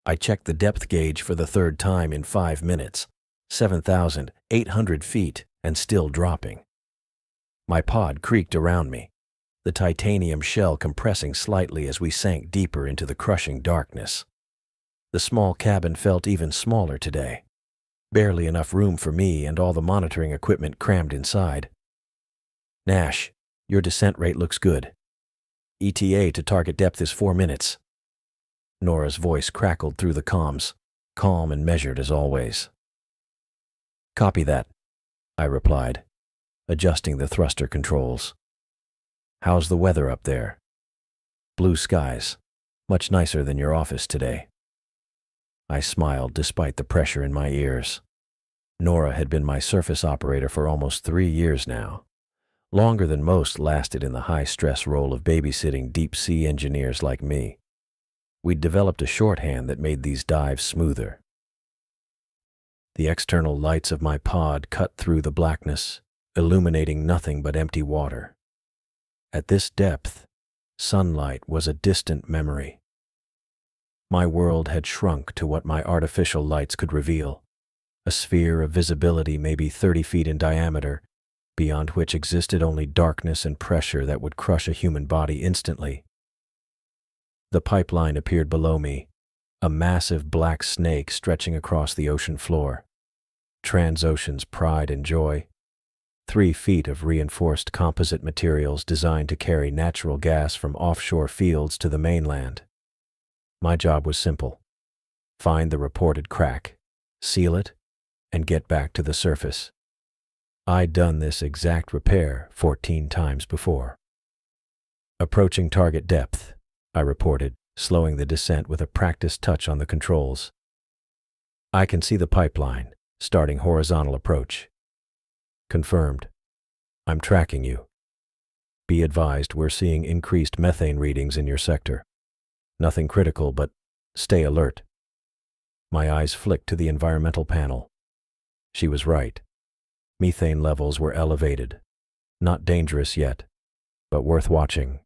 I checked the depth gauge for the third time in 5 minutes. 7,800 feet and still dropping. My pod creaked around me, the titanium shell compressing slightly as we sank deeper into the crushing darkness. The small cabin felt even smaller today. Barely enough room for me and all the monitoring equipment crammed inside. Nash, your descent rate looks good. ETA to target depth is 4 minutes. Nora's voice crackled through the comms, calm and measured as always. Copy that, I replied, adjusting the thruster controls. How's the weather up there? Blue skies, much nicer than your office today. I smiled despite the pressure in my ears. Nora had been my surface operator for almost 3 years now, longer than most lasted in the high-stress role of babysitting deep-sea engineers like me. We'd developed a shorthand that made these dives smoother. The external lights of my pod cut through the blackness, illuminating nothing but empty water. At this depth, sunlight was a distant memory. My world had shrunk to what my artificial lights could reveal, a sphere of visibility maybe 30 feet in diameter, beyond which existed only darkness and pressure that would crush a human body instantly. The pipeline appeared below me, a massive black snake stretching across the ocean floor. Transocean's pride and joy. 3 feet of reinforced composite materials designed to carry natural gas from offshore fields to the mainland. My job was simple. Find the reported crack, seal it, and get back to the surface. I'd done this exact repair 14 times before. Approaching target depth, I reported, slowing the descent with a practiced touch on the controls. I can see the pipeline, starting horizontal approach. Confirmed. I'm tracking you. Be advised we're seeing increased methane readings in your sector. Nothing critical, but stay alert. My eyes flicked to the environmental panel. She was right. Methane levels were elevated. Not dangerous yet, but worth watching.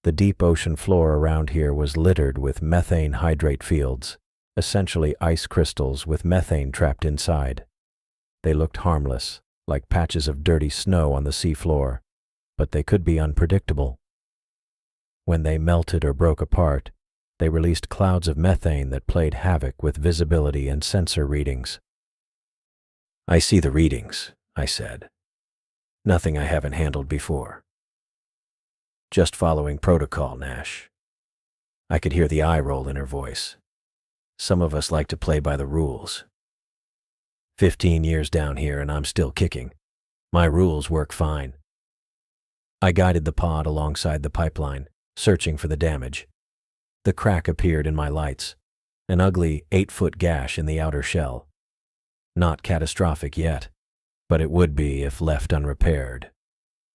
The deep ocean floor around here was littered with methane hydrate fields, essentially ice crystals with methane trapped inside. They looked harmless, like patches of dirty snow on the seafloor, but they could be unpredictable. When they melted or broke apart, they released clouds of methane that played havoc with visibility and sensor readings. I see the readings, I said. Nothing I haven't handled before. Just following protocol, Nash. I could hear the eye roll in her voice. Some of us like to play by the rules. 15 years down here and I'm still kicking. My rules work fine. I guided the pod alongside the pipeline, searching for the damage. The crack appeared in my lights, an ugly 8-foot gash in the outer shell. Not catastrophic yet, but it would be if left unrepaired.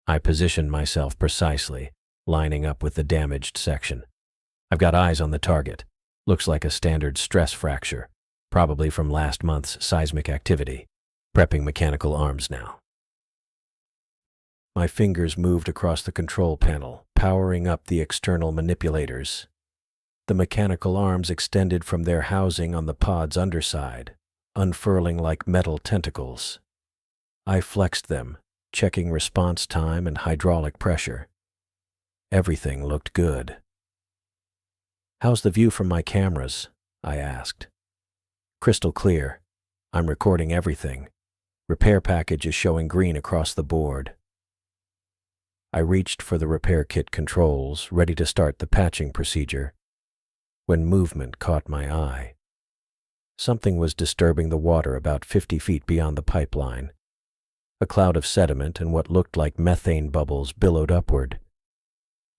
I positioned myself precisely, lining up with the damaged section. I've got eyes on the target. Looks like a standard stress fracture, probably from last month's seismic activity. Prepping mechanical arms now. My fingers moved across the control panel, powering up the external manipulators. The mechanical arms extended from their housing on the pod's underside, unfurling like metal tentacles. I flexed them, checking response time and hydraulic pressure. Everything looked good. How's the view from my cameras? I asked. Crystal clear. I'm recording everything. Repair package is showing green across the board. I reached for the repair kit controls, ready to start the patching procedure, when movement caught my eye. Something was disturbing the water about 50 feet beyond the pipeline. A cloud of sediment and what looked like methane bubbles billowed upward.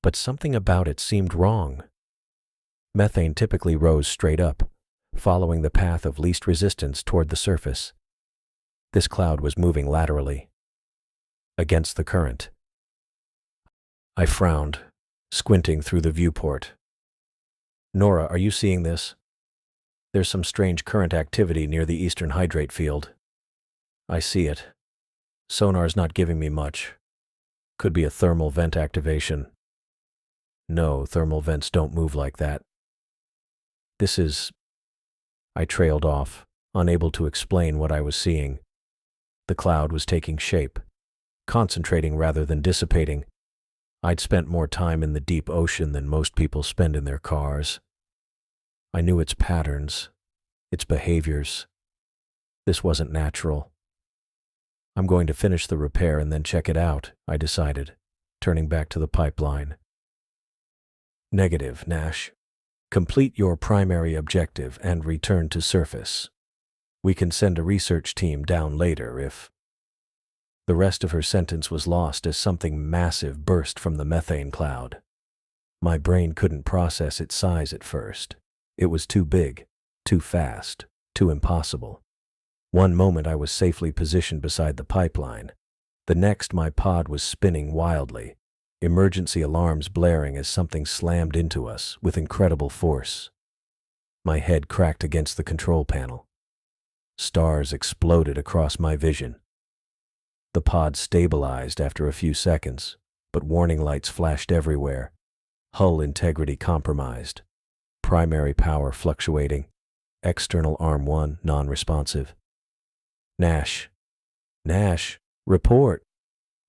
But something about it seemed wrong. Methane typically rose straight up, following the path of least resistance toward the surface. This cloud was moving laterally, against the current. I frowned, squinting through the viewport. Nora, are you seeing this? There's some strange current activity near the eastern hydrate field. I see it. Sonar's not giving me much. Could be a thermal vent activation. No, thermal vents don't move like that. This is I trailed off, unable to explain what I was seeing. The cloud was taking shape, concentrating rather than dissipating. I'd spent more time in the deep ocean than most people spend in their cars. I knew its patterns, its behaviors. This wasn't natural. I'm going to finish the repair and then check it out, I decided, turning back to the pipeline. Negative, Nash. Complete your primary objective and return to surface. We can send a research team down later if... The rest of her sentence was lost as something massive burst from the methane cloud. My brain couldn't process its size at first. It was too big, too fast, too impossible. One moment I was safely positioned beside the pipeline. The next my pod was spinning wildly, emergency alarms blaring as something slammed into us with incredible force. My head cracked against the control panel. Stars exploded across my vision. The pod stabilized after a few seconds, but warning lights flashed everywhere. Hull integrity compromised. Primary power fluctuating. External arm 1 non-responsive. Nash. Nash, report.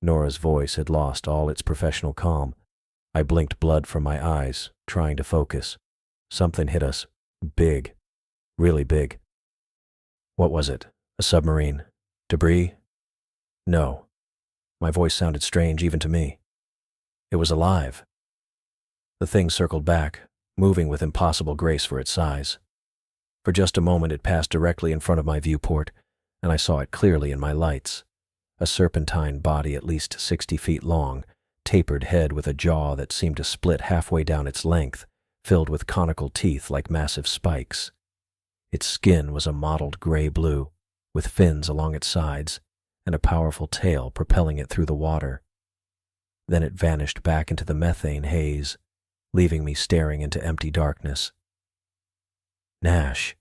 Nora's voice had lost all its professional calm. I blinked blood from my eyes, trying to focus. Something hit us. Big. Really big. What was it? A submarine? Debris? No. My voice sounded strange even to me. It was alive. The thing circled back, moving with impossible grace for its size. For just a moment it passed directly in front of my viewport, and I saw it clearly in my lights. A serpentine body at least 60 feet long, tapered head with a jaw that seemed to split halfway down its length, filled with conical teeth like massive spikes. Its skin was a mottled gray-blue, with fins along its sides, and a powerful tail propelling it through the water. Then it vanished back into the methane haze, leaving me staring into empty darkness. Nash,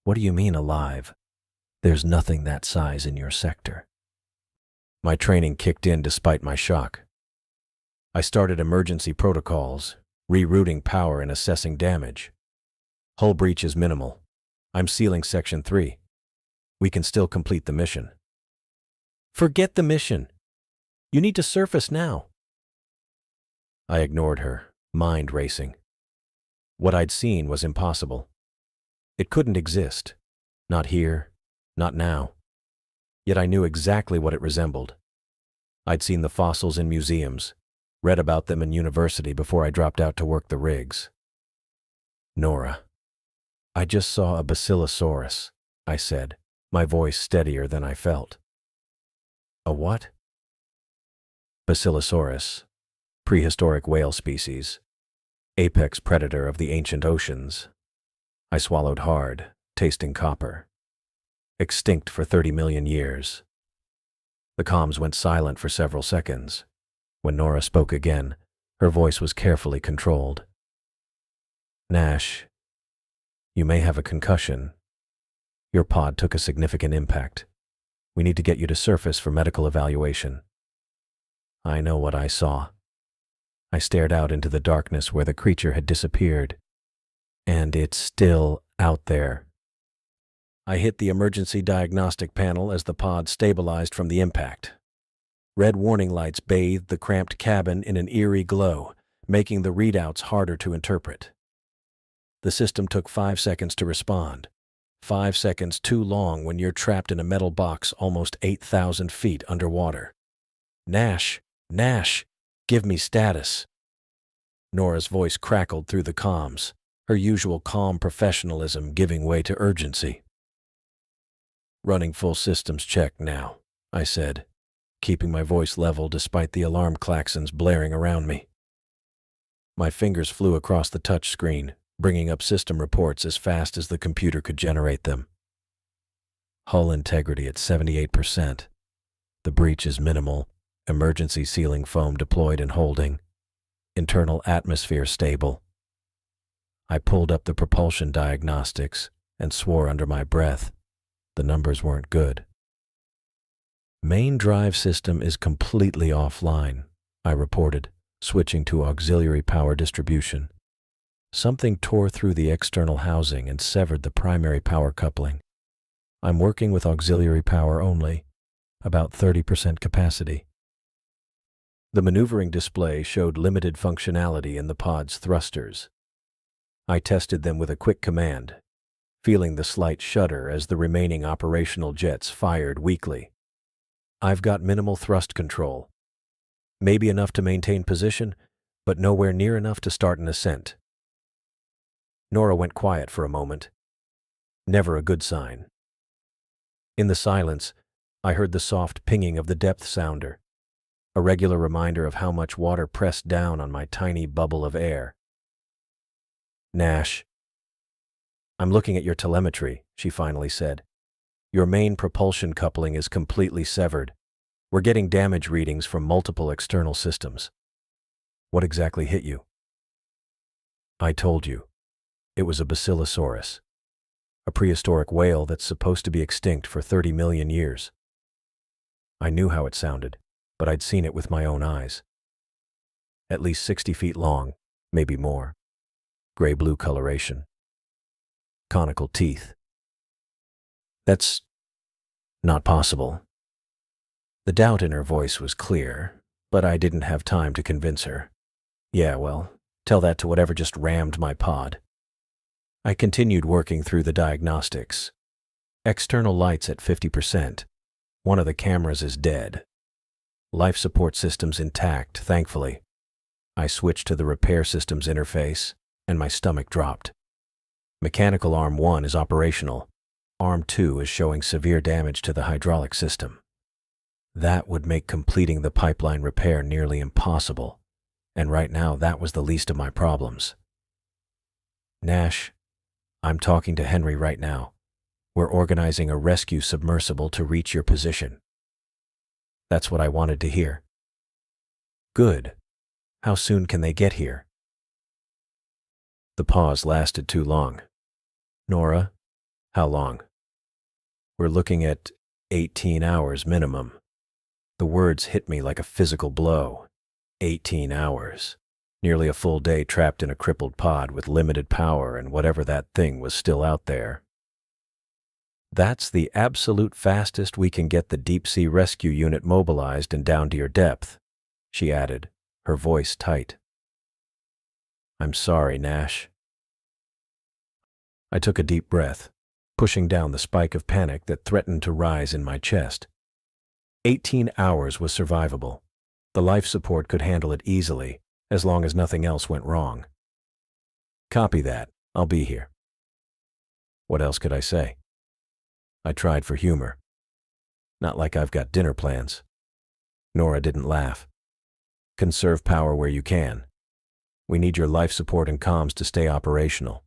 what do you mean alive? There's nothing that size in your sector. My training kicked in despite my shock. I started emergency protocols, rerouting power and assessing damage. Hull breach is minimal. I'm sealing Section 3. We can still complete the mission. Forget the mission. You need to surface now. I ignored her, mind racing. What I'd seen was impossible. It couldn't exist. Not here, not now. Yet I knew exactly what it resembled. I'd seen the fossils in museums, read about them in university before I dropped out to work the rigs. Nora. I just saw a Basilosaurus, I said, my voice steadier than I felt. A what? Basilosaurus, prehistoric whale species, apex predator of the ancient oceans. I swallowed hard, tasting copper. Extinct for 30 million years. The comms went silent for several seconds. When Nora spoke again, her voice was carefully controlled. Nash, you may have a concussion. Your pod took a significant impact. We need to get you to surface for medical evaluation. I know what I saw. I stared out into the darkness where the creature had disappeared. And it's still out there. I hit the emergency diagnostic panel as the pod stabilized from the impact. Red warning lights bathed the cramped cabin in an eerie glow, making the readouts harder to interpret. The system took 5 seconds to respond. 5 seconds too long when you're trapped in a metal box almost 8,000 feet underwater. Nash, give me status. Nora's voice crackled through the comms, her usual calm professionalism giving way to urgency. Running full systems check now, I said, keeping my voice level despite the alarm klaxons blaring around me. My fingers flew across the touch screen, bringing up system reports as fast as the computer could generate them. Hull integrity at 78%. The breach is minimal. Emergency sealing foam deployed and holding. Internal atmosphere stable. I pulled up the propulsion diagnostics and swore under my breath. The numbers weren't good. Main drive system is completely offline, I reported, switching to auxiliary power distribution. Something tore through the external housing and severed the primary power coupling. I'm working with auxiliary power only, about 30% capacity. The maneuvering display showed limited functionality in the pod's thrusters. I tested them with a quick command, feeling the slight shudder as the remaining operational jets fired weakly. I've got minimal thrust control. Maybe enough to maintain position, but nowhere near enough to start an ascent. Nora went quiet for a moment. Never a good sign. In the silence, I heard the soft pinging of the depth sounder, a regular reminder of how much water pressed down on my tiny bubble of air. "Nash, I'm looking at your telemetry," she finally said. "Your main propulsion coupling is completely severed. We're getting damage readings from multiple external systems." "What exactly hit you?" "I told you. It was a Basilosaurus, a prehistoric whale that's supposed to be extinct for 30 million years. I knew how it sounded, but I'd seen it with my own eyes. At least 60 feet long, maybe more. Gray-blue coloration. Conical teeth. That's not possible." The doubt in her voice was clear, but I didn't have time to convince her. "Yeah, well, tell that to whatever just rammed my pod." I continued working through the diagnostics. External lights at 50%. One of the cameras is dead. Life support systems intact, thankfully. I switched to the repair systems interface, and my stomach dropped. Mechanical arm 1 is operational. Arm 2 is showing severe damage to the hydraulic system. That would make completing the pipeline repair nearly impossible, and right now that was the least of my problems. "Nash, I'm talking to Henry right now. We're organizing a rescue submersible to reach your position." That's what I wanted to hear. "Good. How soon can they get here?" The pause lasted too long. "Nora, how long?" "We're looking at 18 hours minimum." The words hit me like a physical blow. 18 hours. Nearly a full day trapped in a crippled pod with limited power and whatever that thing was still out there. "That's the absolute fastest we can get the deep-sea rescue unit mobilized and down to your depth," she added, her voice tight. "I'm sorry, Nash." I took a deep breath, pushing down the spike of panic that threatened to rise in my chest. 18 hours was survivable. The life support could handle it easily, as long as nothing else went wrong. "Copy that. I'll be here." What else could I say? I tried for humor. "Not like I've got dinner plans." Nora didn't laugh. "Conserve power where you can. We need your life support and comms to stay operational."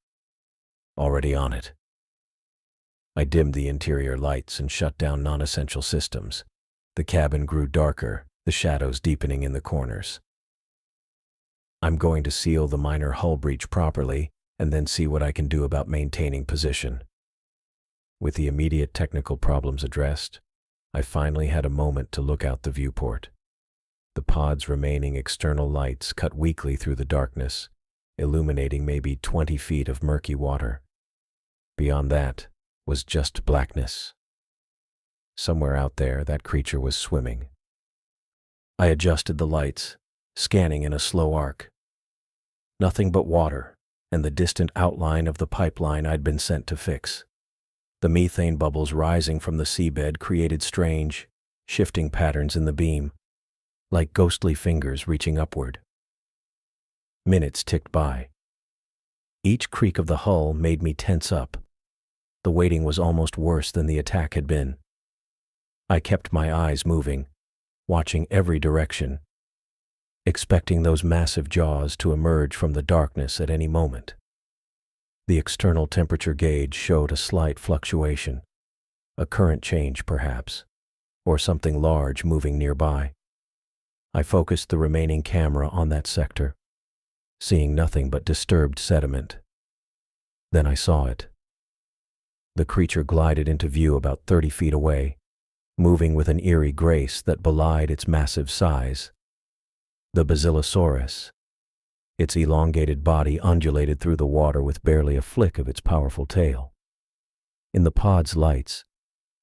"Already on it." I dimmed the interior lights and shut down non-essential systems. The cabin grew darker, the shadows deepening in the corners. "I'm going to seal the minor hull breach properly and then see what I can do about maintaining position." With the immediate technical problems addressed, I finally had a moment to look out the viewport. The pod's remaining external lights cut weakly through the darkness, illuminating maybe 20 feet of murky water. Beyond that was just blackness. Somewhere out there, that creature was swimming. I adjusted the lights, scanning in a slow arc. Nothing but water and the distant outline of the pipeline I'd been sent to fix. The methane bubbles rising from the seabed created strange, shifting patterns in the beam, like ghostly fingers reaching upward. Minutes ticked by. Each creak of the hull made me tense up. The waiting was almost worse than the attack had been. I kept my eyes moving, watching every direction, expecting those massive jaws to emerge from the darkness at any moment. The external temperature gauge showed a slight fluctuation, a current change perhaps, or something large moving nearby. I focused the remaining camera on that sector, seeing nothing but disturbed sediment. Then I saw it. The creature glided into view about 30 feet away, moving with an eerie grace that belied its massive size. The Basilosaurus. Its elongated body undulated through the water with barely a flick of its powerful tail. In the pod's lights,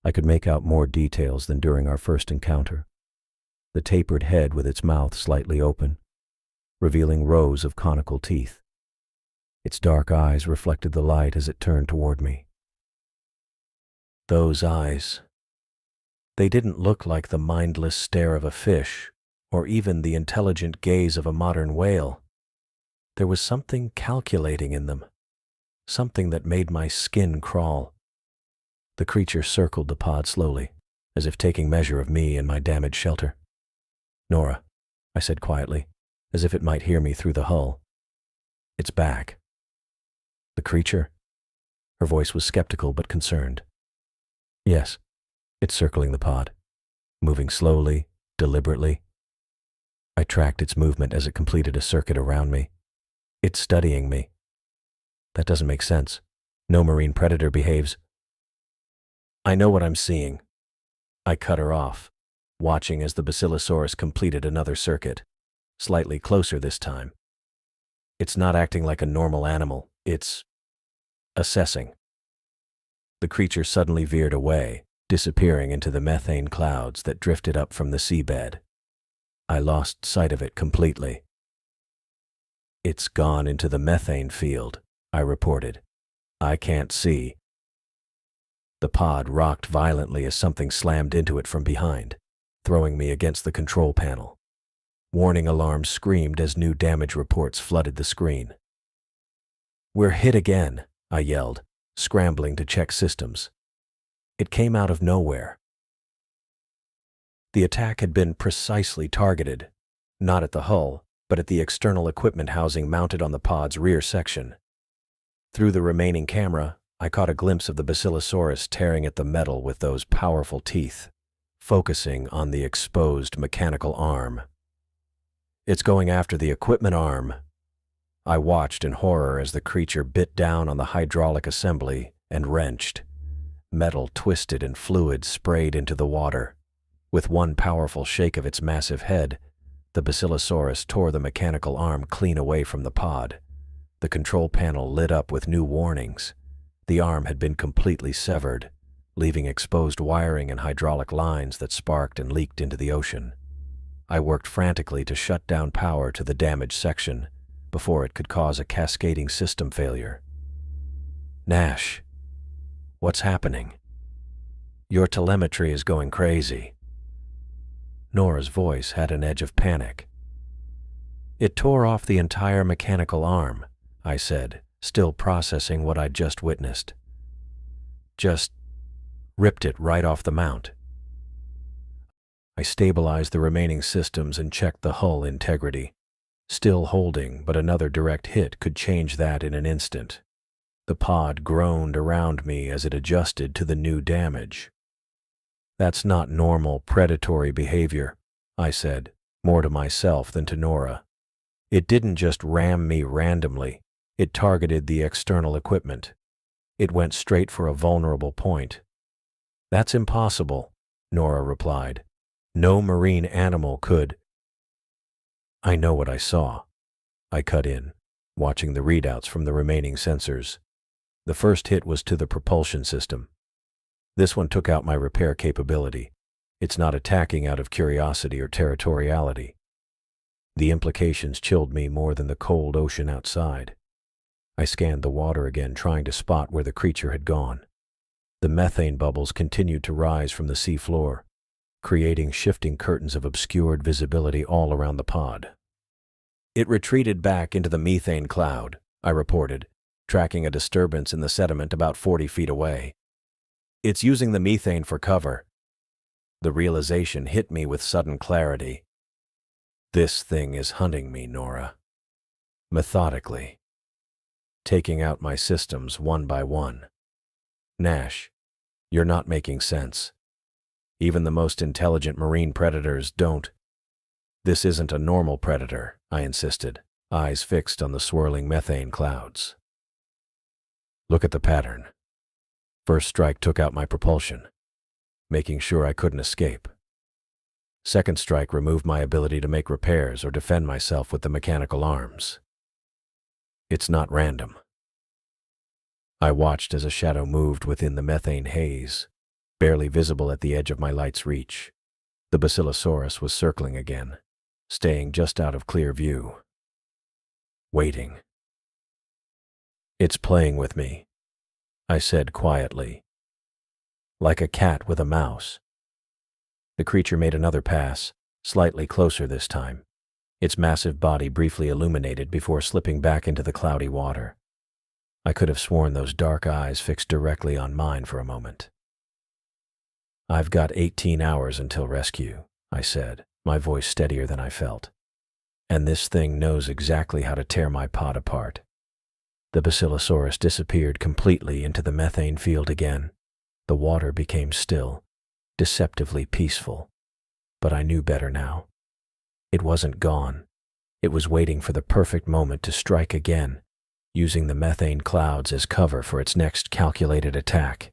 I could make out more details than during our first encounter. The tapered head with its mouth slightly open, revealing rows of conical teeth. Its dark eyes reflected the light as it turned toward me. Those eyes. They didn't look like the mindless stare of a fish, or even the intelligent gaze of a modern whale. There was something calculating in them, something that made my skin crawl. The creature circled the pod slowly, as if taking measure of me and my damaged shelter. "Nora," I said quietly, as if it might hear me through the hull. "It's back." "The creature?" Her voice was skeptical but concerned. "Yes, it's circling the pod, moving slowly, deliberately." I tracked its movement as it completed a circuit around me. "It's studying me." "That doesn't make sense. No marine predator behaves." "I know what I'm seeing." I cut her off, watching as the Basilosaurus completed another circuit, slightly closer this time. "It's not acting like a normal animal. It's assessing." The creature suddenly veered away, disappearing into the methane clouds that drifted up from the seabed. I lost sight of it completely. "It's gone into the methane field," I reported. "I can't see." The pod rocked violently as something slammed into it from behind, throwing me against the control panel. Warning alarms screamed as new damage reports flooded the screen. "We're hit again," I yelled, scrambling to check systems. It came out of nowhere. The attack had been precisely targeted, not at the hull, but at the external equipment housing mounted on the pod's rear section. Through the remaining camera, I caught a glimpse of the Basilosaurus tearing at the metal with those powerful teeth, focusing on the exposed mechanical arm. "It's going after the equipment arm." I watched in horror as the creature bit down on the hydraulic assembly and wrenched. Metal twisted and fluid sprayed into the water. With one powerful shake of its massive head, the Basilosaurus tore the mechanical arm clean away from the pod. The control panel lit up with new warnings. The arm had been completely severed, leaving exposed wiring and hydraulic lines that sparked and leaked into the ocean. I worked frantically to shut down power to the damaged section before it could cause a cascading system failure. "Nash, what's happening?" "Your telemetry is going crazy." Nora's voice had an edge of panic. "It tore off the entire mechanical arm," I said, still processing what I'd just witnessed. "Just ripped it right off the mount." I stabilized the remaining systems and checked the hull integrity. Still holding, but another direct hit could change that in an instant. The pod groaned around me as it adjusted to the new damage. "That's not normal predatory behavior," I said, more to myself than to Nora. "It didn't just ram me randomly. It targeted the external equipment. It went straight for a vulnerable point." "That's impossible," Nora replied. "No marine animal could." "I know what I saw." I cut in, watching the readouts from the remaining sensors. The first hit was to the propulsion system. This one took out my repair capability. It's not attacking out of curiosity or territoriality. The implications chilled me more than the cold ocean outside. I scanned the water again, trying to spot where the creature had gone. The methane bubbles continued to rise from the seafloor, creating shifting curtains of obscured visibility all around the pod. "It retreated back into the methane cloud," I reported, tracking a disturbance in the sediment about 40 feet away. "It's using the methane for cover." The realization hit me with sudden clarity. This thing is hunting me, Nora. Methodically. Taking out my systems one by one. Nash, you're not making sense. Even the most intelligent marine predators don't. This isn't a normal predator, I insisted, eyes fixed on the swirling methane clouds. Look at the pattern. First strike took out my propulsion, making sure I couldn't escape. Second strike removed my ability to make repairs or defend myself with the mechanical arms. It's not random. I watched as a shadow moved within the methane haze, barely visible at the edge of my light's reach. The Basilosaurus was circling again, staying just out of clear view. Waiting. It's playing with me, I said quietly. Like a cat with a mouse. The creature made another pass, slightly closer this time, its massive body briefly illuminated before slipping back into the cloudy water. I could have sworn those dark eyes fixed directly on mine for a moment. I've got 18 hours until rescue, I said, my voice steadier than I felt. And this thing knows exactly how to tear my pod apart. The Basilosaurus disappeared completely into the methane field again. The water became still, deceptively peaceful. But I knew better now. It wasn't gone. It was waiting for the perfect moment to strike again, using the methane clouds as cover for its next calculated attack.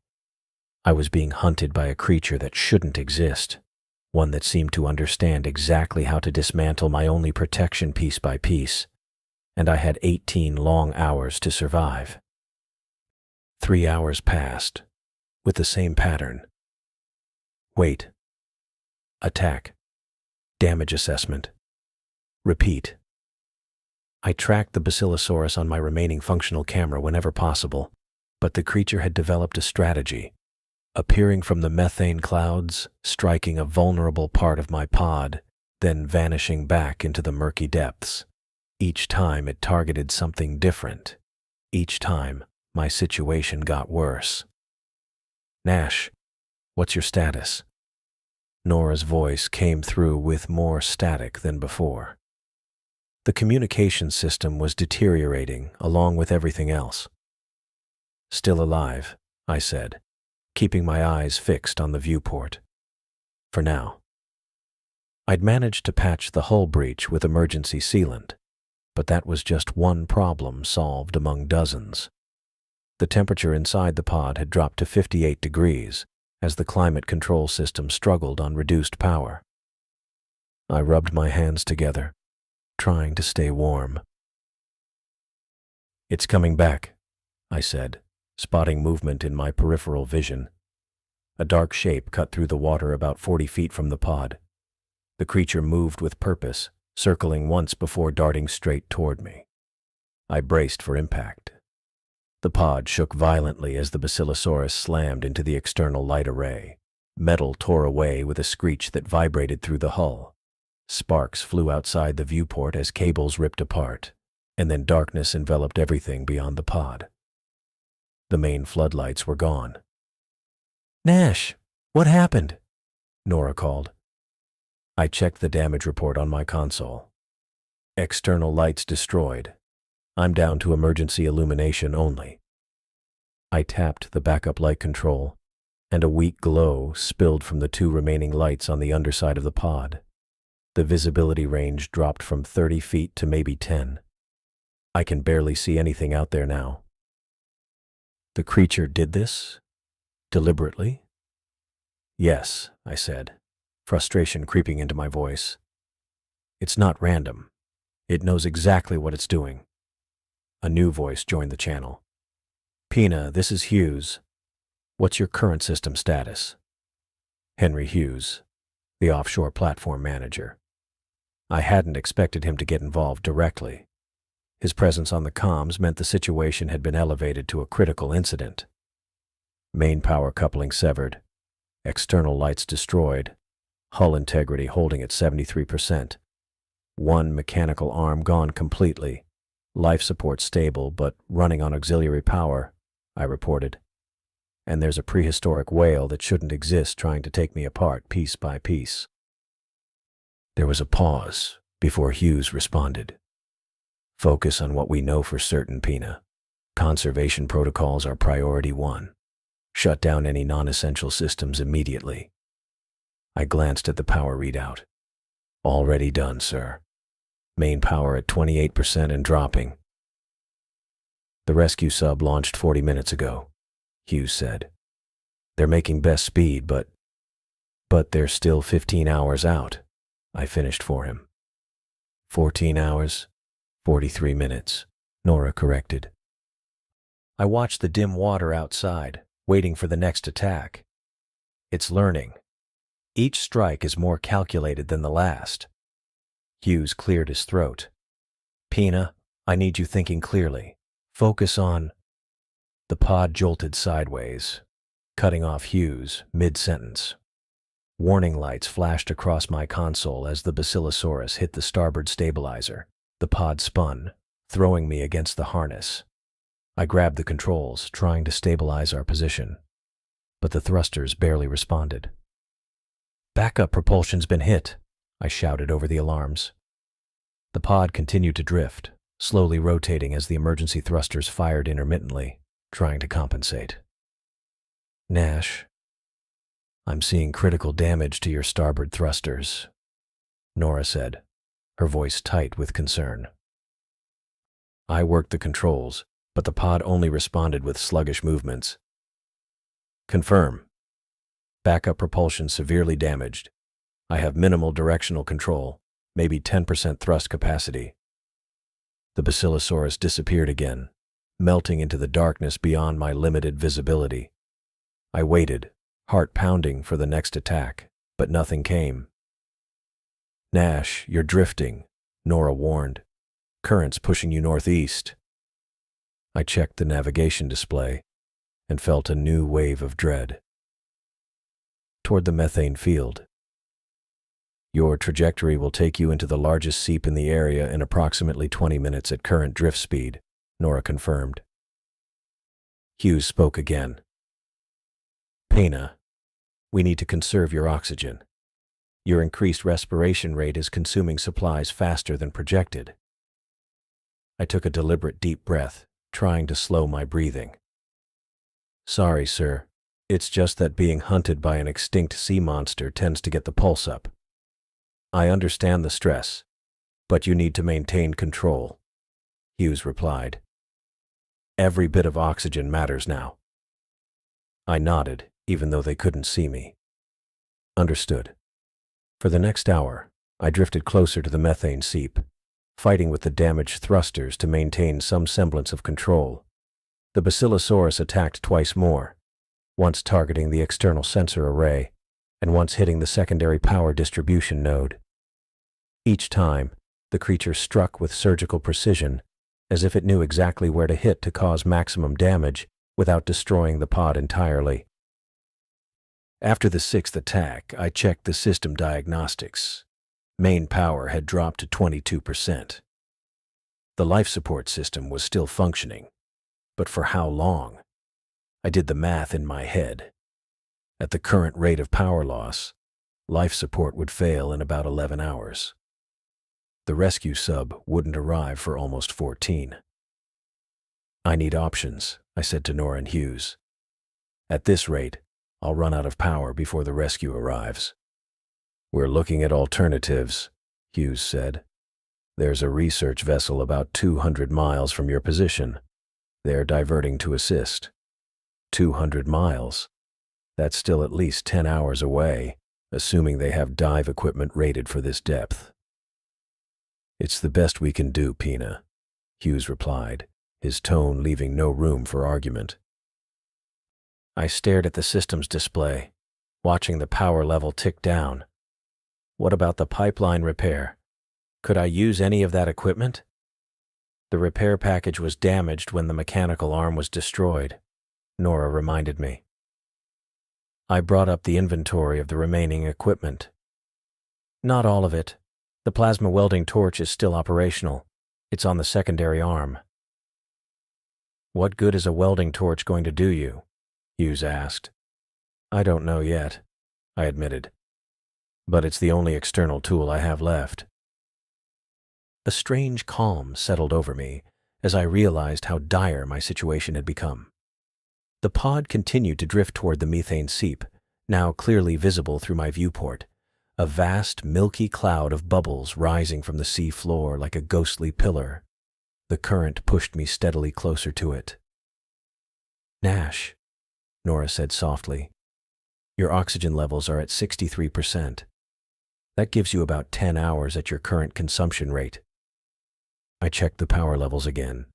I was being hunted by a creature that shouldn't exist, one that seemed to understand exactly how to dismantle my only protection piece by piece, and I had 18 long hours to survive. 3 hours passed, with the same pattern. Wait. Attack. Damage assessment. Repeat. I tracked the Basilosaurus on my remaining functional camera whenever possible, but the creature had developed a strategy, appearing from the methane clouds, striking a vulnerable part of my pod, then vanishing back into the murky depths. Each time it targeted something different. Each time my situation got worse. Nash, what's your status? Nora's voice came through with more static than before. The communication system was deteriorating along with everything else. Still alive, I said, keeping my eyes fixed on the viewport. For now. I'd managed to patch the hull breach with emergency sealant, but that was just one problem solved among dozens. The temperature inside the pod had dropped to 58 degrees as the climate control system struggled on reduced power. I rubbed my hands together, trying to stay warm. It's coming back, I said, spotting movement in my peripheral vision. A dark shape cut through the water about 40 feet from the pod. The creature moved with purpose, circling once before darting straight toward me. I braced for impact. The pod shook violently as the Basilosaurus slammed into the external light array. Metal tore away with a screech that vibrated through the hull. Sparks flew outside the viewport as cables ripped apart, and then darkness enveloped everything beyond the pod. The main floodlights were gone. Nash, what happened? Nora called. I checked the damage report on my console. External lights destroyed. I'm down to emergency illumination only. I tapped the backup light control, and a weak glow spilled from the 2 remaining lights on the underside of the pod. The visibility range dropped from 30 feet to maybe 10. I can barely see anything out there now. The creature did this? Deliberately? Yes, I said, frustration creeping into my voice. It's not random. It knows exactly what it's doing. A new voice joined the channel. Pina, this is Hughes. What's your current system status? Henry Hughes, the offshore platform manager. I hadn't expected him to get involved directly. His presence on the comms meant the situation had been elevated to a critical incident. Main power coupling severed. External lights destroyed. Hull integrity holding at 73%. One mechanical arm gone completely. Life support stable, but running on auxiliary power, I reported. And there's a prehistoric whale that shouldn't exist trying to take me apart piece by piece. There was a pause before Hughes responded. Focus on what we know for certain, Pina. Conservation protocols are priority 1. Shut down any non-essential systems immediately. I glanced at the power readout. Already done, sir. Main power at 28% and dropping. The rescue sub launched 40 minutes ago, Hughes said. They're making best speed, but they're still 15 hours out, I finished for him. 14 hours, 43 minutes, Nora corrected. I watched the dim water outside, waiting for the next attack. It's learning. Each strike is more calculated than the last. Hughes cleared his throat. Pina, I need you thinking clearly. Focus on... The pod jolted sideways, cutting off Hughes mid-sentence. Warning lights flashed across my console as the Basilosaurus hit the starboard stabilizer. The pod spun, throwing me against the harness. I grabbed the controls, trying to stabilize our position, but the thrusters barely responded. Backup propulsion's been hit, I shouted over the alarms. The pod continued to drift, slowly rotating as the emergency thrusters fired intermittently, trying to compensate. Nash, I'm seeing critical damage to your starboard thrusters, Nora said, her voice tight with concern. I worked the controls, but the pod only responded with sluggish movements. Confirm. Backup propulsion severely damaged. I have minimal directional control, maybe 10% thrust capacity. The Basilosaurus disappeared again, melting into the darkness beyond my limited visibility. I waited, heart pounding for the next attack, but nothing came. Nash, you're drifting, Nora warned. Current's pushing you northeast. I checked the navigation display and felt a new wave of dread. Toward the methane field. Your trajectory will take you into the largest seep in the area in approximately 20 minutes at current drift speed, Nora confirmed. Hughes spoke again. Pena, we need to conserve your oxygen. Your increased respiration rate is consuming supplies faster than projected. I took a deliberate deep breath, trying to slow my breathing. Sorry, sir. It's just that being hunted by an extinct sea monster tends to get the pulse up. I understand the stress, but you need to maintain control, Hughes replied. Every bit of oxygen matters now. I nodded, even though they couldn't see me. Understood. For the next hour, I drifted closer to the methane seep, fighting with the damaged thrusters to maintain some semblance of control. The Basilosaurus attacked twice more, once targeting the external sensor array, and once hitting the secondary power distribution node. Each time, the creature struck with surgical precision, as if it knew exactly where to hit to cause maximum damage without destroying the pod entirely. After the sixth attack, I checked the system diagnostics. Main power had dropped to 22%. The life support system was still functioning, but for how long? I did the math in my head. At the current rate of power loss, life support would fail in about 11 hours. The rescue sub wouldn't arrive for almost 14. I need options, I said to Nora and Hughes. At this rate, I'll run out of power before the rescue arrives. We're looking at alternatives, Hughes said. There's a research vessel about 200 miles from your position. They're diverting to assist. 200 miles? That's still at least 10 hours away, assuming they have dive equipment rated for this depth. It's the best we can do, Pina, Hughes replied, his tone leaving no room for argument. I stared at the system's display, watching the power level tick down. What about the pipeline repair? Could I use any of that equipment? The repair package was damaged when the mechanical arm was destroyed, Nora reminded me. I brought up the inventory of the remaining equipment. Not all of it. The plasma welding torch is still operational. It's on the secondary arm. What good is a welding torch going to do you? Hughes asked. I don't know yet, I admitted. But it's the only external tool I have left. A strange calm settled over me as I realized how dire my situation had become. The pod continued to drift toward the methane seep, now clearly visible through my viewport, a vast, milky cloud of bubbles rising from the sea floor like a ghostly pillar. The current pushed me steadily closer to it. Nash, Nora said softly, your oxygen levels are at 63%. That gives you about 10 hours at your current consumption rate. I checked the power levels again,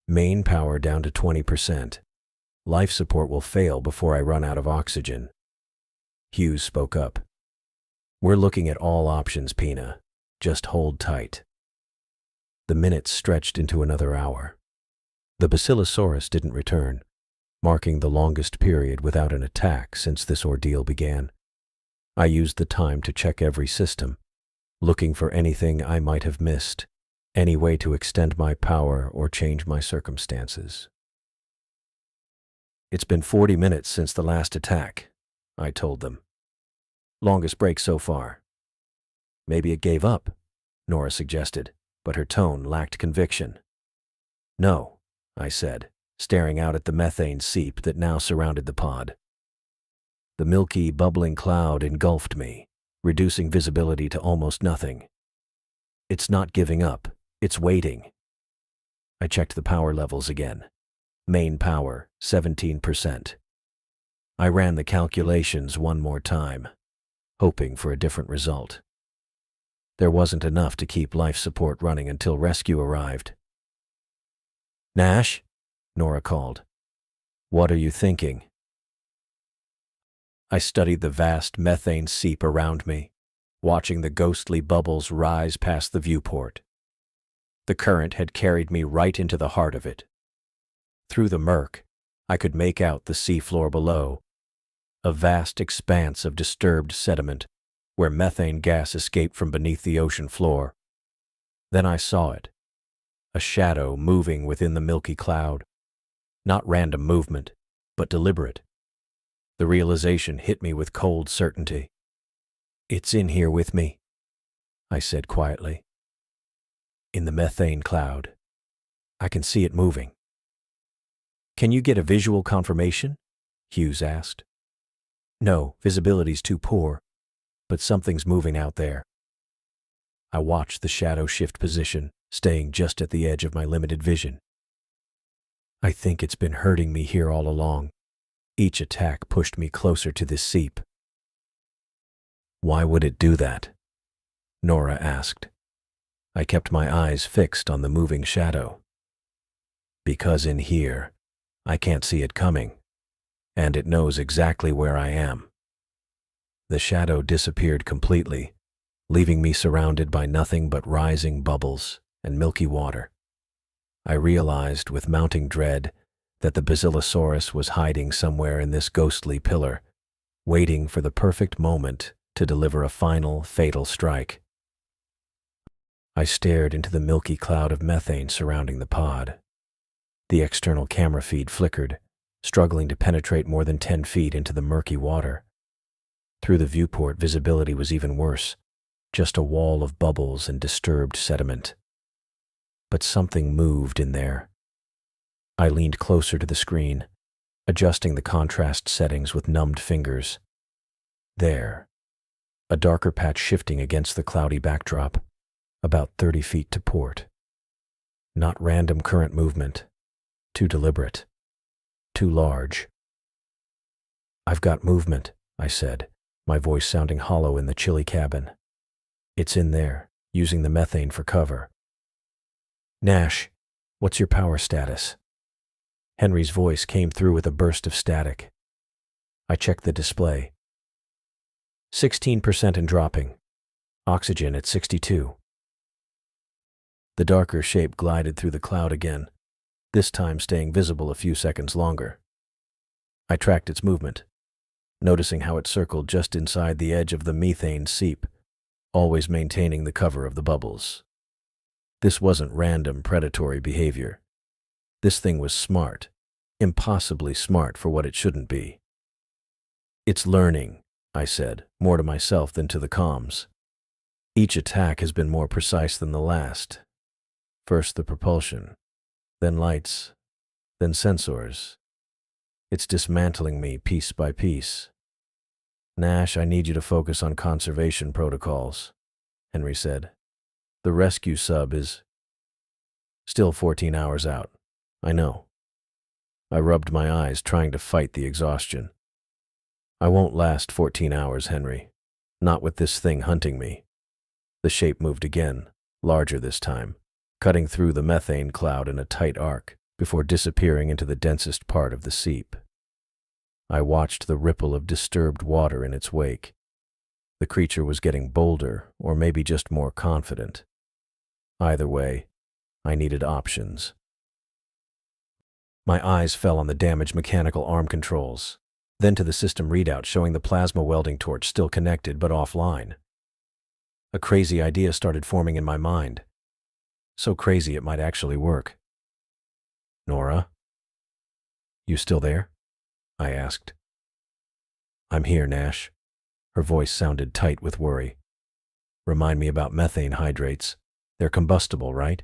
Main power down to 20%. Life support will fail before I run out of oxygen. Hughes spoke up. We're looking at all options, Pina. Just hold tight. The minutes stretched into another hour. The Basilosaurus didn't return, marking the longest period without an attack since this ordeal began. I used the time to check every system, looking for anything I might have missed, any way to extend my power or change my circumstances. It's been 40 minutes since the last attack, I told them. Longest break so far. Maybe it gave up, Nora suggested, but her tone lacked conviction. No, I said, staring out at the methane seep that now surrounded the pod. The milky, bubbling cloud engulfed me, reducing visibility to almost nothing. It's not giving up, it's waiting. I checked the power levels again. Main power, 17%. I ran the calculations one more time, hoping for a different result. There wasn't enough to keep life support running until rescue arrived. Nash? Nora called. What are you thinking? I studied the vast methane seep around me, watching the ghostly bubbles rise past the viewport. The current had carried me right into the heart of it. Through the murk, I could make out the seafloor below, a vast expanse of disturbed sediment where methane gas escaped from beneath the ocean floor. Then I saw it, a shadow moving within the milky cloud. Not random movement, but deliberate. The realization hit me with cold certainty. It's in here with me, I said quietly. In the methane cloud. I can see it moving. Can you get a visual confirmation? Hughes asked. No, visibility's too poor, but something's moving out there. I watched the shadow shift position, staying just at the edge of my limited vision. I think it's been hurting me here all along. Each attack pushed me closer to this seep. Why would it do that? Nora asked. I kept my eyes fixed on the moving shadow. Because in here, I can't see it coming, and it knows exactly where I am. The shadow disappeared completely, leaving me surrounded by nothing but rising bubbles and milky water. I realized with mounting dread that the Basilosaurus was hiding somewhere in this ghostly pillar, waiting for the perfect moment to deliver a final, fatal strike. I stared into the milky cloud of methane surrounding the pod. The external camera feed flickered, struggling to penetrate more than 10 feet into the murky water. Through the viewport, visibility was even worse, just a wall of bubbles and disturbed sediment. But something moved in there. I leaned closer to the screen, adjusting the contrast settings with numbed fingers. There, a darker patch shifting against the cloudy backdrop, about 30 feet to port. Not random current movement, too deliberate, too large. I've got movement, I said, my voice sounding hollow in the chilly cabin. It's in there, using the methane for cover. Nash, what's your power status? Henry's voice came through with a burst of static. I checked the display. 16% and dropping. Oxygen at 62. The darker shape glided through the cloud again, this time staying visible a few seconds longer. I tracked its movement, noticing how it circled just inside the edge of the methane seep, always maintaining the cover of the bubbles. This wasn't random predatory behavior. This thing was smart, impossibly smart for what it shouldn't be. It's learning, I said, more to myself than to the comms. Each attack has been more precise than the last. First the propulsion, then lights, then sensors. It's dismantling me piece by piece. Nash, I need you to focus on conservation protocols, Henry said. The rescue sub is still 14 hours out. I know. I rubbed my eyes, trying to fight the exhaustion. I won't last 14 hours, Henry. Not with this thing hunting me. The shape moved again, larger this time, cutting through the methane cloud in a tight arc, before disappearing into the densest part of the seep. I watched the ripple of disturbed water in its wake. The creature was getting bolder, or maybe just more confident. Either way, I needed options. My eyes fell on the damaged mechanical arm controls, then to the system readout showing the plasma welding torch still connected but offline. A crazy idea started forming in my mind. So crazy it might actually work. "Nora? You still there?" I asked. "I'm here, Nash." Her voice sounded tight with worry. "Remind me about methane hydrates. They're combustible, right?"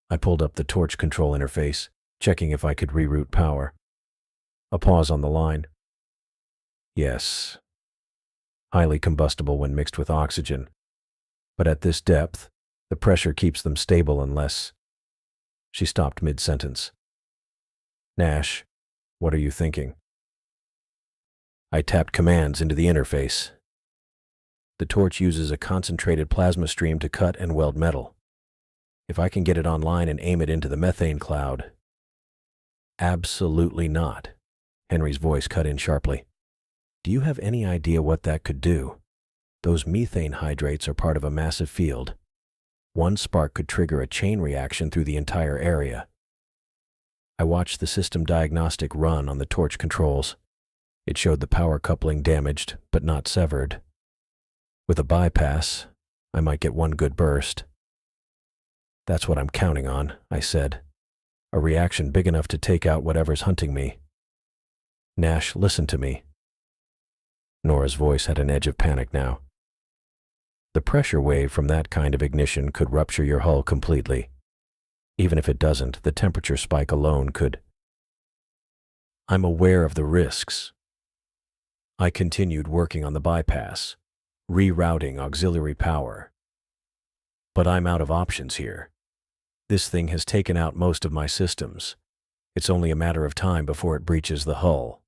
I pulled up the torch control interface, checking if I could reroute power. A pause on the line. "Yes. Highly combustible when mixed with oxygen. But at this depth, the pressure keeps them stable unless—" She stopped mid-sentence. "Nash, what are you thinking?" I tapped commands into the interface. The torch uses a concentrated plasma stream to cut and weld metal. If I can get it online and aim it into the methane cloud— "Absolutely not." Henry's voice cut in sharply. "Do you have any idea what that could do? Those methane hydrates are part of a massive field. One spark could trigger a chain reaction through the entire area." I watched the system diagnostic run on the torch controls. It showed the power coupling damaged, but not severed. With a bypass, I might get one good burst. "That's what I'm counting on," I said. "A reaction big enough to take out whatever's hunting me. Nash, listen to me." Nora's voice had an edge of panic now. "The pressure wave from that kind of ignition could rupture your hull completely. Even if it doesn't, the temperature spike alone could—" "I'm aware of the risks." I continued working on the bypass, rerouting auxiliary power. "But I'm out of options here. This thing has taken out most of my systems. It's only a matter of time before it breaches the hull."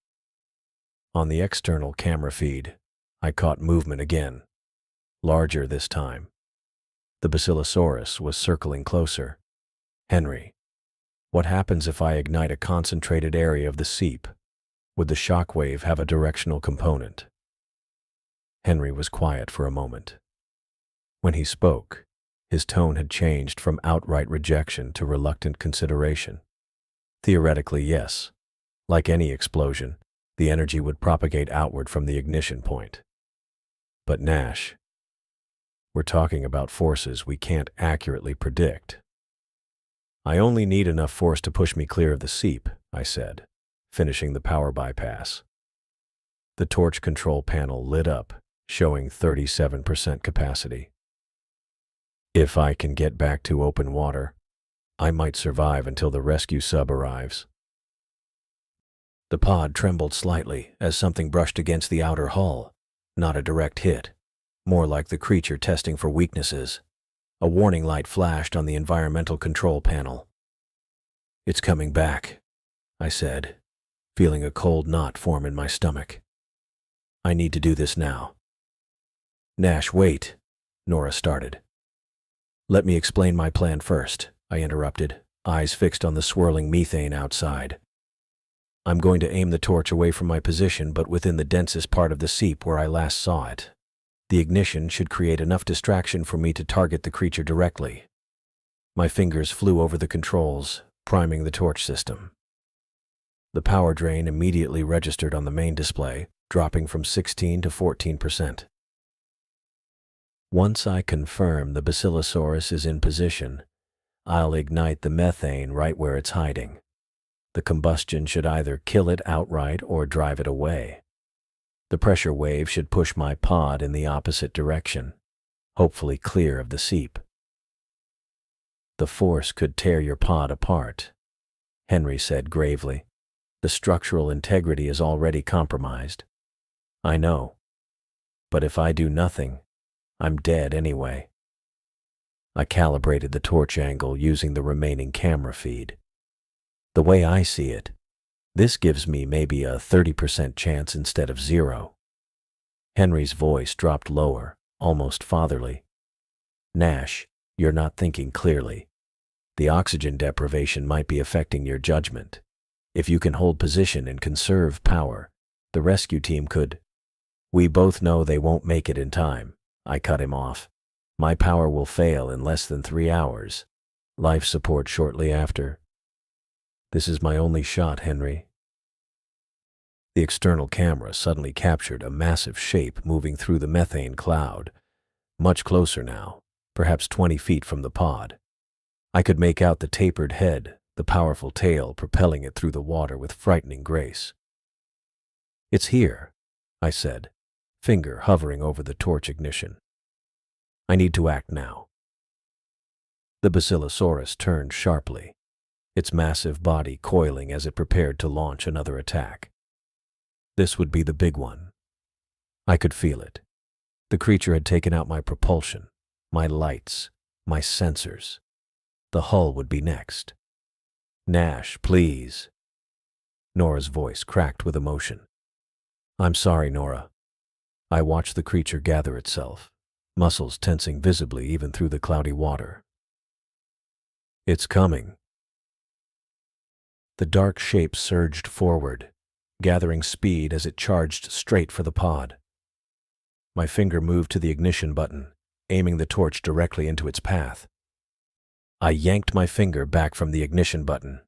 On the external camera feed, I caught movement again, larger this time. The Basilosaurus was circling closer. "Henry, what happens if I ignite a concentrated area of the seep? Would the shockwave have a directional component?" Henry was quiet for a moment. When he spoke, his tone had changed from outright rejection to reluctant consideration. "Theoretically, yes. Like any explosion, the energy would propagate outward from the ignition point. But Nash, we're talking about forces we can't accurately predict." "I only need enough force to push me clear of the seep," I said, finishing the power bypass. The torch control panel lit up, showing 37% capacity. "If I can get back to open water, I might survive until the rescue sub arrives." The pod trembled slightly as something brushed against the outer hull. Not a direct hit, more like the creature testing for weaknesses. A warning light flashed on the environmental control panel. "It's coming back," I said, feeling a cold knot form in my stomach. "I need to do this now." "Nash, wait," Nora started. "Let me explain my plan first," I interrupted, eyes fixed on the swirling methane outside. "I'm going to aim the torch away from my position, but within the densest part of the seep where I last saw it. The ignition should create enough distraction for me to target the creature directly." My fingers flew over the controls, priming the torch system. The power drain immediately registered on the main display, dropping from 16 to 14%. "Once I confirm the Basilosaurus is in position, I'll ignite the methane right where it's hiding. The combustion should either kill it outright or drive it away. The pressure wave should push my pod in the opposite direction, hopefully clear of the seep. The force could tear your pod apart," Henry said gravely. "The structural integrity is already compromised." "I know. But if I do nothing, I'm dead anyway." I calibrated the torch angle using the remaining camera feed. "The way I see it, this gives me maybe a 30% chance instead of 0. Henry's voice dropped lower, almost fatherly. "Nash, you're not thinking clearly. The oxygen deprivation might be affecting your judgment. If you can hold position and conserve power, the rescue team could. We both know they won't make it in time. I cut him off. My power will fail in less than 3 hours. Life support shortly after. This is my only shot, Henry. The external camera suddenly captured a massive shape moving through the methane cloud. Much closer now, perhaps 20 feet from the pod. I could make out the tapered head, the powerful tail propelling it through the water with frightening grace. It's here, I said, finger hovering over the torch ignition. I need to act now. The Basilosaurus turned sharply, its massive body coiling as it prepared to launch another attack. This would be the big one. I could feel it. The creature had taken out my propulsion, my lights, my sensors. The hull would be next. Nash, please. Nora's voice cracked with emotion. I'm sorry, Nora. I watched the creature gather itself, muscles tensing visibly even through the cloudy water. It's coming. The dark shape surged forward, gathering speed as it charged straight for the pod. My finger moved to the ignition button, aiming the torch directly into its path. I yanked my finger back from the ignition button.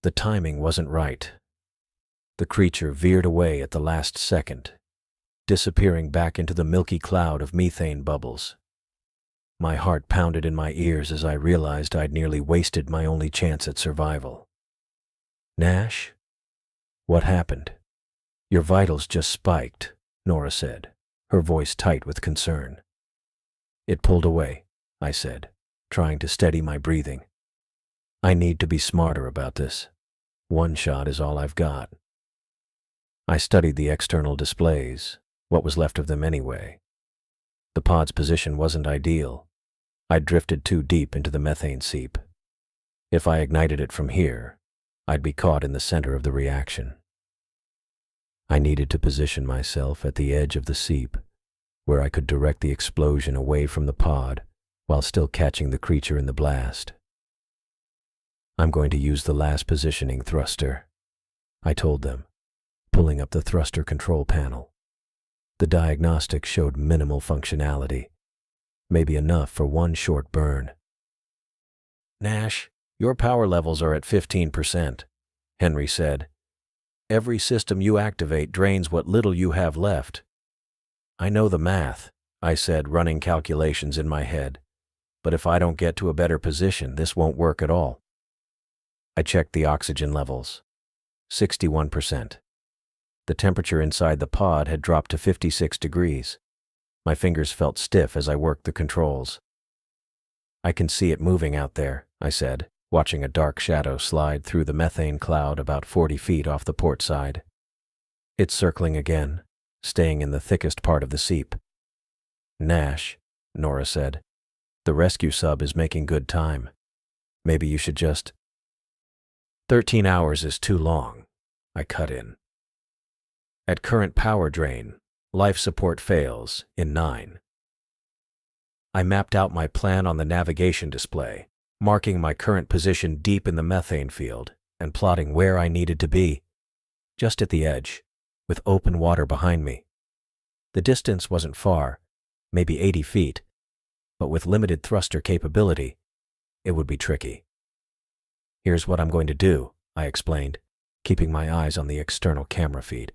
The timing wasn't right. The creature veered away at the last second, disappearing back into the milky cloud of methane bubbles. My heart pounded in my ears as I realized I'd nearly wasted my only chance at survival. Nash? What happened? Your vitals just spiked, Nora said, her voice tight with concern. It pulled away, I said, trying to steady my breathing. I need to be smarter about this. One shot is all I've got. I studied the external displays, what was left of them anyway. The pod's position wasn't ideal. I'd drifted too deep into the methane seep. If I ignited it from here, I'd be caught in the center of the reaction. I needed to position myself at the edge of the seep, where I could direct the explosion away from the pod while still catching the creature in the blast. I'm going to use the last positioning thruster, I told them, pulling up the thruster control panel. The diagnostic showed minimal functionality, maybe enough for one short burn. Nash, your power levels are at 15%, Henry said. Every system you activate drains what little you have left. I know the math, I said, running calculations in my head. But if I don't get to a better position, this won't work at all. I checked the oxygen levels. 61%. The temperature inside the pod had dropped to 56 degrees. My fingers felt stiff as I worked the controls. I can see it moving out there, I said, watching a dark shadow slide through the methane cloud about 40 feet off the port side. It's circling again, staying in the thickest part of the seep. Nash, Nora said, the rescue sub is making good time. Maybe you should just... 13 hours is too long, I cut in. At current power drain, life support fails in 9. I mapped out my plan on the navigation display, marking my current position deep in the methane field and plotting where I needed to be, just at the edge, with open water behind me. The distance wasn't far, maybe 80 feet, but with limited thruster capability, it would be tricky. Here's what I'm going to do, I explained, keeping my eyes on the external camera feed.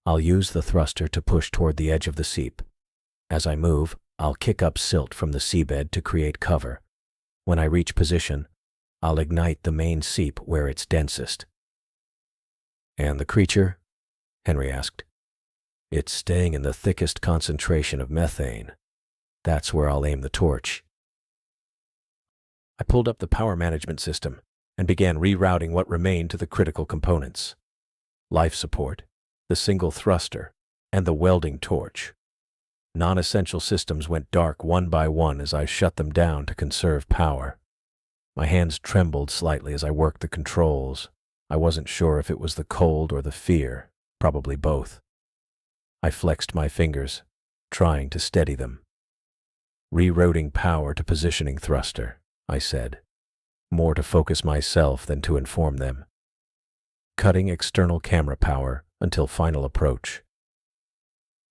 I'll use the thruster to push toward the edge of the seep. As I move, I'll kick up silt from the seabed to create cover. When I reach position, I'll ignite the main seep where it's densest. And the creature? Henry asked. It's staying in the thickest concentration of methane. That's where I'll aim the torch. I pulled up the power management system and began rerouting what remained to the critical components. Life support, the single thruster, and the welding torch. Non-essential systems went dark one by one as I shut them down to conserve power. My hands trembled slightly as I worked the controls. I wasn't sure if it was the cold or the fear, probably both. I flexed my fingers, trying to steady them. Rerouting power to positioning thruster, I said, more to focus myself than to inform them. Cutting external camera power until final approach.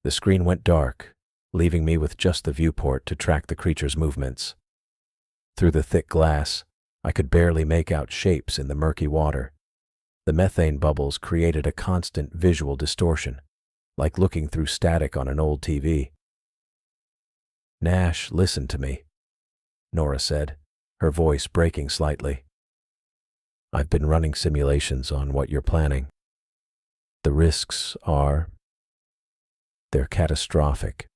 The screen went dark, leaving me with just the viewport to track the creature's movements. Through the thick glass, I could barely make out shapes in the murky water. The methane bubbles created a constant visual distortion, like looking through static on an old TV. "Nash, listen to me," Nora said, her voice breaking slightly. "I've been running simulations on what you're planning. The risks they're catastrophic."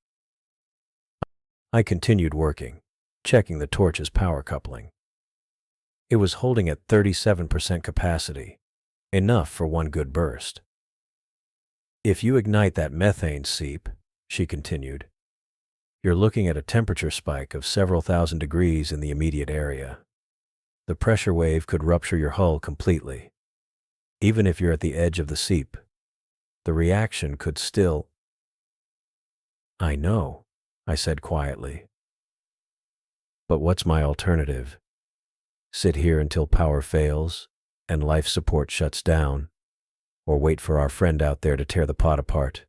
I continued working, checking the torch's power coupling. It was holding at 37% capacity, enough for one good burst. "If you ignite that methane seep," she continued, "you're looking at a temperature spike of several thousand degrees in the immediate area. The pressure wave could rupture your hull completely. Even if you're at the edge of the seep, the reaction could still—" "I know," I said quietly. "But what's my alternative? Sit here until power fails and life support shuts down, or wait for our friend out there to tear the pod apart?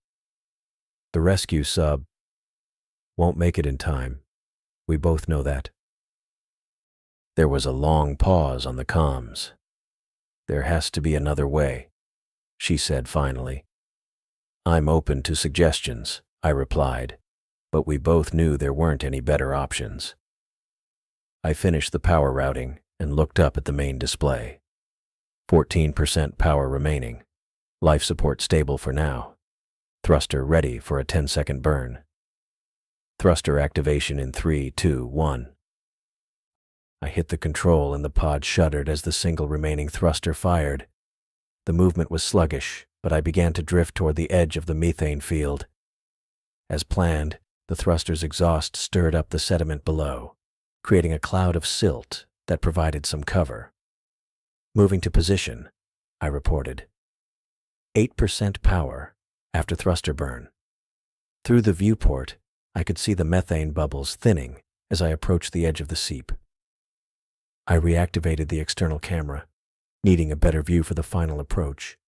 The rescue sub won't make it in time. We both know that." There was a long pause on the comms. "There has to be another way," she said finally. "I'm open to suggestions," I replied, but we both knew there weren't any better options. I finished the power routing and looked up at the main display. 14% power remaining. Life support stable for now. Thruster ready for a 10-second burn. Thruster activation in 3, 2, 1. I hit the control and the pod shuddered as the single remaining thruster fired. The movement was sluggish, but I began to drift toward the edge of the methane field. As planned, the thruster's exhaust stirred up the sediment below, creating a cloud of silt that provided some cover. "Moving to position," I reported. 8% power after thruster burn. Through the viewport, I could see the methane bubbles thinning as I approached the edge of the seep. I reactivated the external camera, needing a better view for the final approach.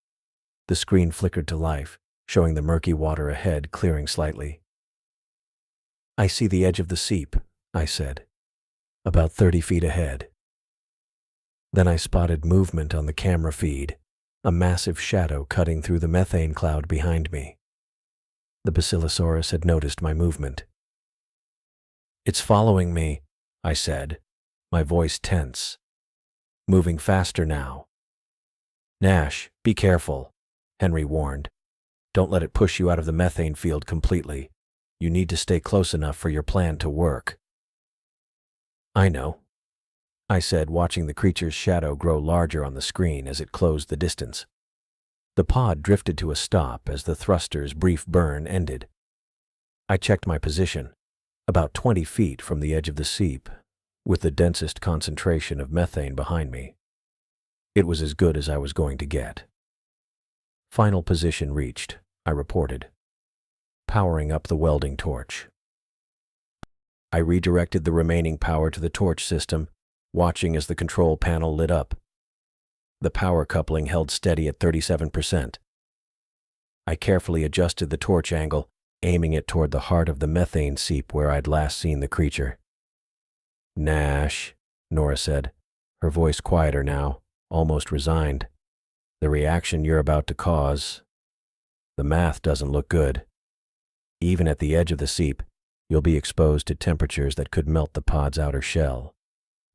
The screen flickered to life, showing the murky water ahead clearing slightly. "I see the edge of the seep," I said, "about 30 feet ahead." Then I spotted movement on the camera feed, a massive shadow cutting through the methane cloud behind me. The Basilosaurus had noticed my movement. "It's following me," I said, my voice tense. "Moving faster now." "Nash, be careful," Henry warned. "Don't let it push you out of the methane field completely. You need to stay close enough for your plan to work." "I know," I said, watching the creature's shadow grow larger on the screen as it closed the distance. The pod drifted to a stop as the thruster's brief burn ended. I checked my position, about 20 feet from the edge of the seep, with the densest concentration of methane behind me. It was as good as I was going to get. "Final position reached," I reported, powering up the welding torch. I redirected the remaining power to the torch system, watching as the control panel lit up. The power coupling held steady at 37%. I carefully adjusted the torch angle, aiming it toward the heart of the methane seep where I'd last seen the creature. "Nash," Nora said, her voice quieter now, almost resigned. "The reaction you're about to cause, the math doesn't look good. Even at the edge of the seep, you'll be exposed to temperatures that could melt the pod's outer shell.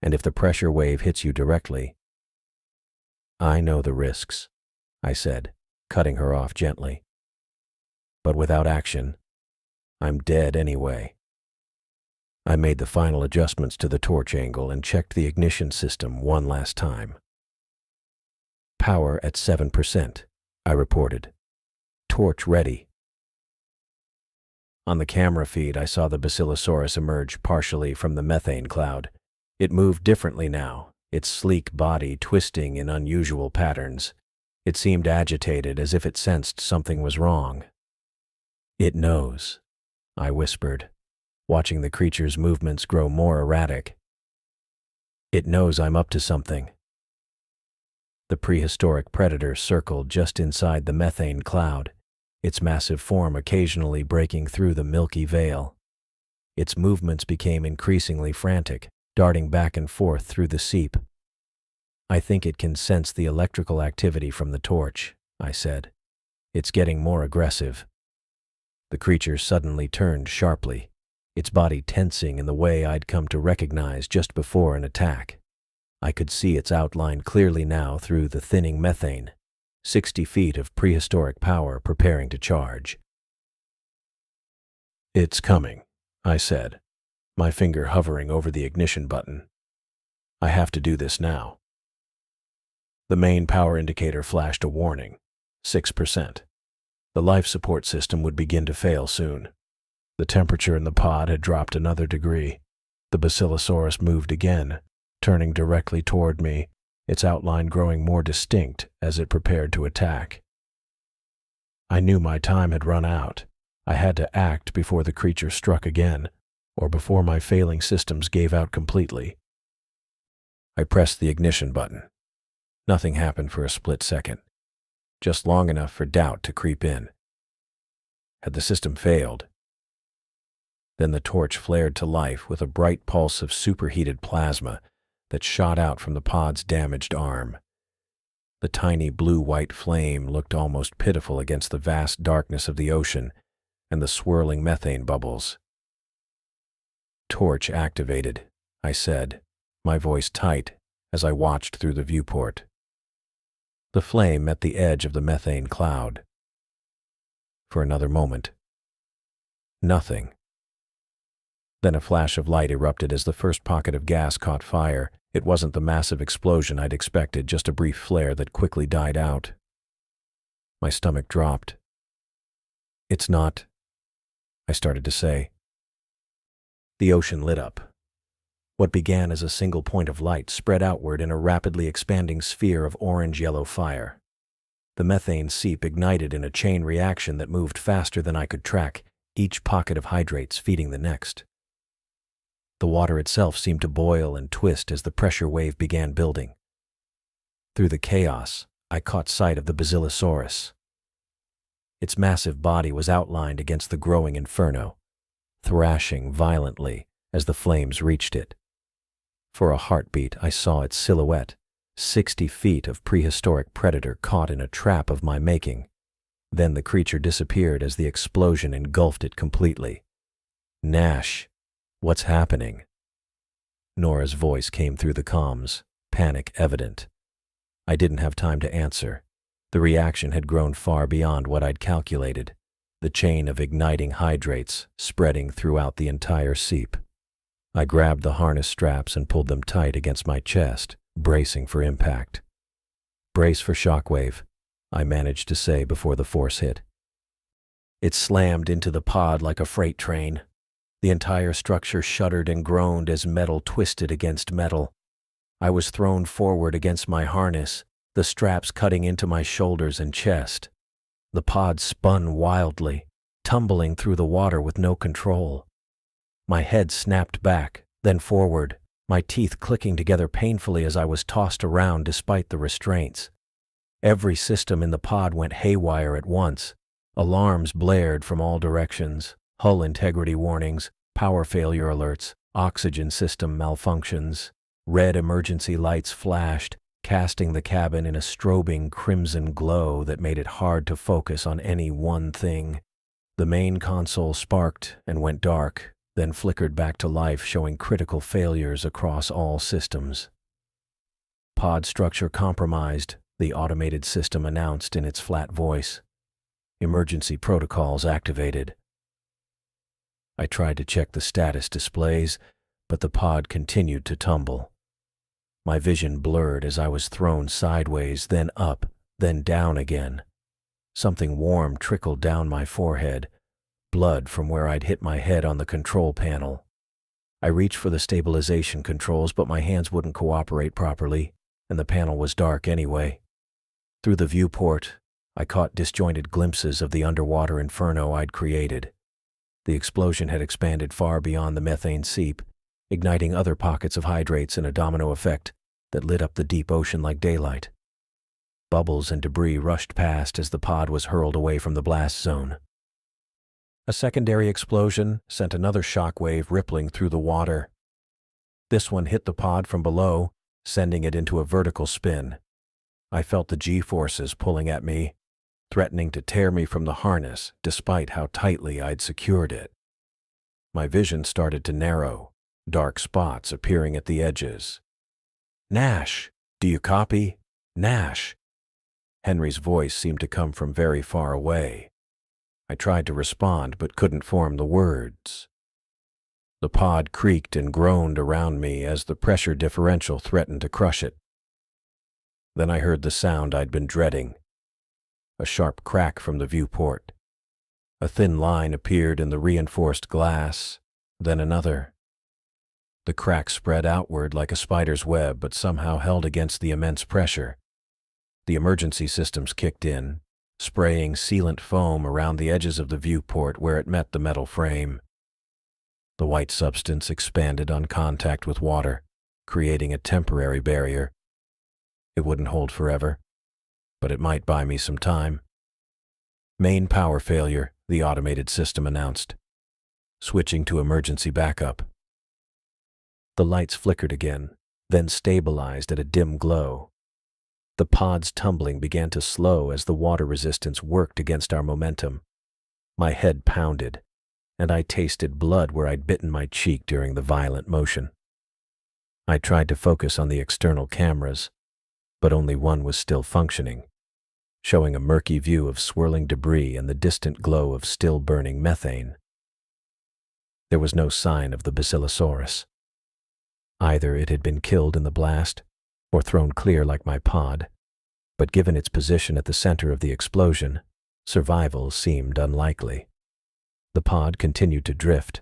And if the pressure wave hits you directly—" "I know the risks," I said, cutting her off gently. "But without action, I'm dead anyway." I made the final adjustments to the torch angle and checked the ignition system one last time. "Power at 7%, I reported. "Torch ready." On the camera feed, I saw the Basilosaurus emerge partially from the methane cloud. It moved differently now, its sleek body twisting in unusual patterns. It seemed agitated, as if it sensed something was wrong. "It knows," I whispered, watching the creature's movements grow more erratic. It knows I'm up to something. The prehistoric predator circled just inside the methane cloud, its massive form occasionally breaking through the milky veil. Its movements became increasingly frantic, darting back and forth through the seep. I think it can sense the electrical activity from the torch, I said. It's getting more aggressive. The creature suddenly turned sharply, its body tensing in the way I'd come to recognize just before an attack. I could see its outline clearly now through the thinning methane, 60 feet of prehistoric power preparing to charge. It's coming, I said, my finger hovering over the ignition button. I have to do this now. The main power indicator flashed a warning, 6%. The life support system would begin to fail soon. The temperature in the pod had dropped another degree. The Basilosaurus moved again, turning directly toward me, its outline growing more distinct as it prepared to attack. I knew my time had run out. I had to act before the creature struck again, or before my failing systems gave out completely. I pressed the ignition button. Nothing happened for a split second, just long enough for doubt to creep in. Had the system failed? Then the torch flared to life with a bright pulse of superheated plasma that shot out from the pod's damaged arm. The tiny blue-white flame looked almost pitiful against the vast darkness of the ocean and the swirling methane bubbles. Torch activated, I said, my voice tight as I watched through the viewport. The flame met the edge of the methane cloud. For another moment, nothing. Then a flash of light erupted as the first pocket of gas caught fire. It wasn't the massive explosion I'd expected, just a brief flare that quickly died out. My stomach dropped. It's not, I started to say. The ocean lit up. What began as a single point of light spread outward in a rapidly expanding sphere of orange-yellow fire. The methane seep ignited in a chain reaction that moved faster than I could track, each pocket of hydrates feeding the next. The water itself seemed to boil and twist as the pressure wave began building. Through the chaos, I caught sight of the Basilosaurus. Its massive body was outlined against the growing inferno, thrashing violently as the flames reached it. For a heartbeat, I saw its silhouette, 60 feet of prehistoric predator caught in a trap of my making. Then the creature disappeared as the explosion engulfed it completely. Nash, what's happening? Nora's voice came through the comms, panic evident. I didn't have time to answer. The reaction had grown far beyond what I'd calculated, the chain of igniting hydrates spreading throughout the entire seep. I grabbed the harness straps and pulled them tight against my chest, bracing for impact. Brace for shockwave, I managed to say before the force hit. It slammed into the pod like a freight train. The entire structure shuddered and groaned as metal twisted against metal. I was thrown forward against my harness, the straps cutting into my shoulders and chest. The pod spun wildly, tumbling through the water with no control. My head snapped back, then forward, my teeth clicking together painfully as I was tossed around despite the restraints. Every system in the pod went haywire at once. Alarms blared from all directions, hull integrity warnings, power failure alerts, oxygen system malfunctions. Red emergency lights flashed, casting the cabin in a strobing crimson glow that made it hard to focus on any one thing. The main console sparked and went dark, then flickered back to life, showing critical failures across all systems. Pod structure compromised, the automated system announced in its flat voice. Emergency protocols activated. I tried to check the status displays, but the pod continued to tumble. My vision blurred as I was thrown sideways, then up, then down again. Something warm trickled down my forehead, blood from where I'd hit my head on the control panel. I reached for the stabilization controls, but my hands wouldn't cooperate properly, and the panel was dark anyway. Through the viewport, I caught disjointed glimpses of the underwater inferno I'd created. The explosion had expanded far beyond the methane seep, igniting other pockets of hydrates in a domino effect that lit up the deep ocean like daylight. Bubbles and debris rushed past as the pod was hurled away from the blast zone. A secondary explosion sent another shock wave rippling through the water. This one hit the pod from below, sending it into a vertical spin. I felt the G-forces pulling at me, threatening to tear me from the harness despite how tightly I'd secured it. My vision started to narrow, dark spots appearing at the edges. "Nash, do you copy? Nash?" Henry's voice seemed to come from very far away. I tried to respond but couldn't form the words. The pod creaked and groaned around me as the pressure differential threatened to crush it. Then I heard the sound I'd been dreading. A sharp crack from the viewport. A thin line appeared in the reinforced glass, then another. The crack spread outward like a spider's web, but somehow held against the immense pressure. The emergency systems kicked in, spraying sealant foam around the edges of the viewport where it met the metal frame. The white substance expanded on contact with water, creating a temporary barrier. It wouldn't hold forever, but it might buy me some time. "Main power failure," the automated system announced. "Switching to emergency backup." The lights flickered again, then stabilized at a dim glow. The pod's tumbling began to slow as the water resistance worked against our momentum. My head pounded, and I tasted blood where I'd bitten my cheek during the violent motion. I tried to focus on the external cameras, but only one was still functioning, showing a murky view of swirling debris and the distant glow of still-burning methane. There was no sign of the Basilosaurus. Either it had been killed in the blast, or thrown clear like my pod, but given its position at the center of the explosion, survival seemed unlikely. The pod continued to drift,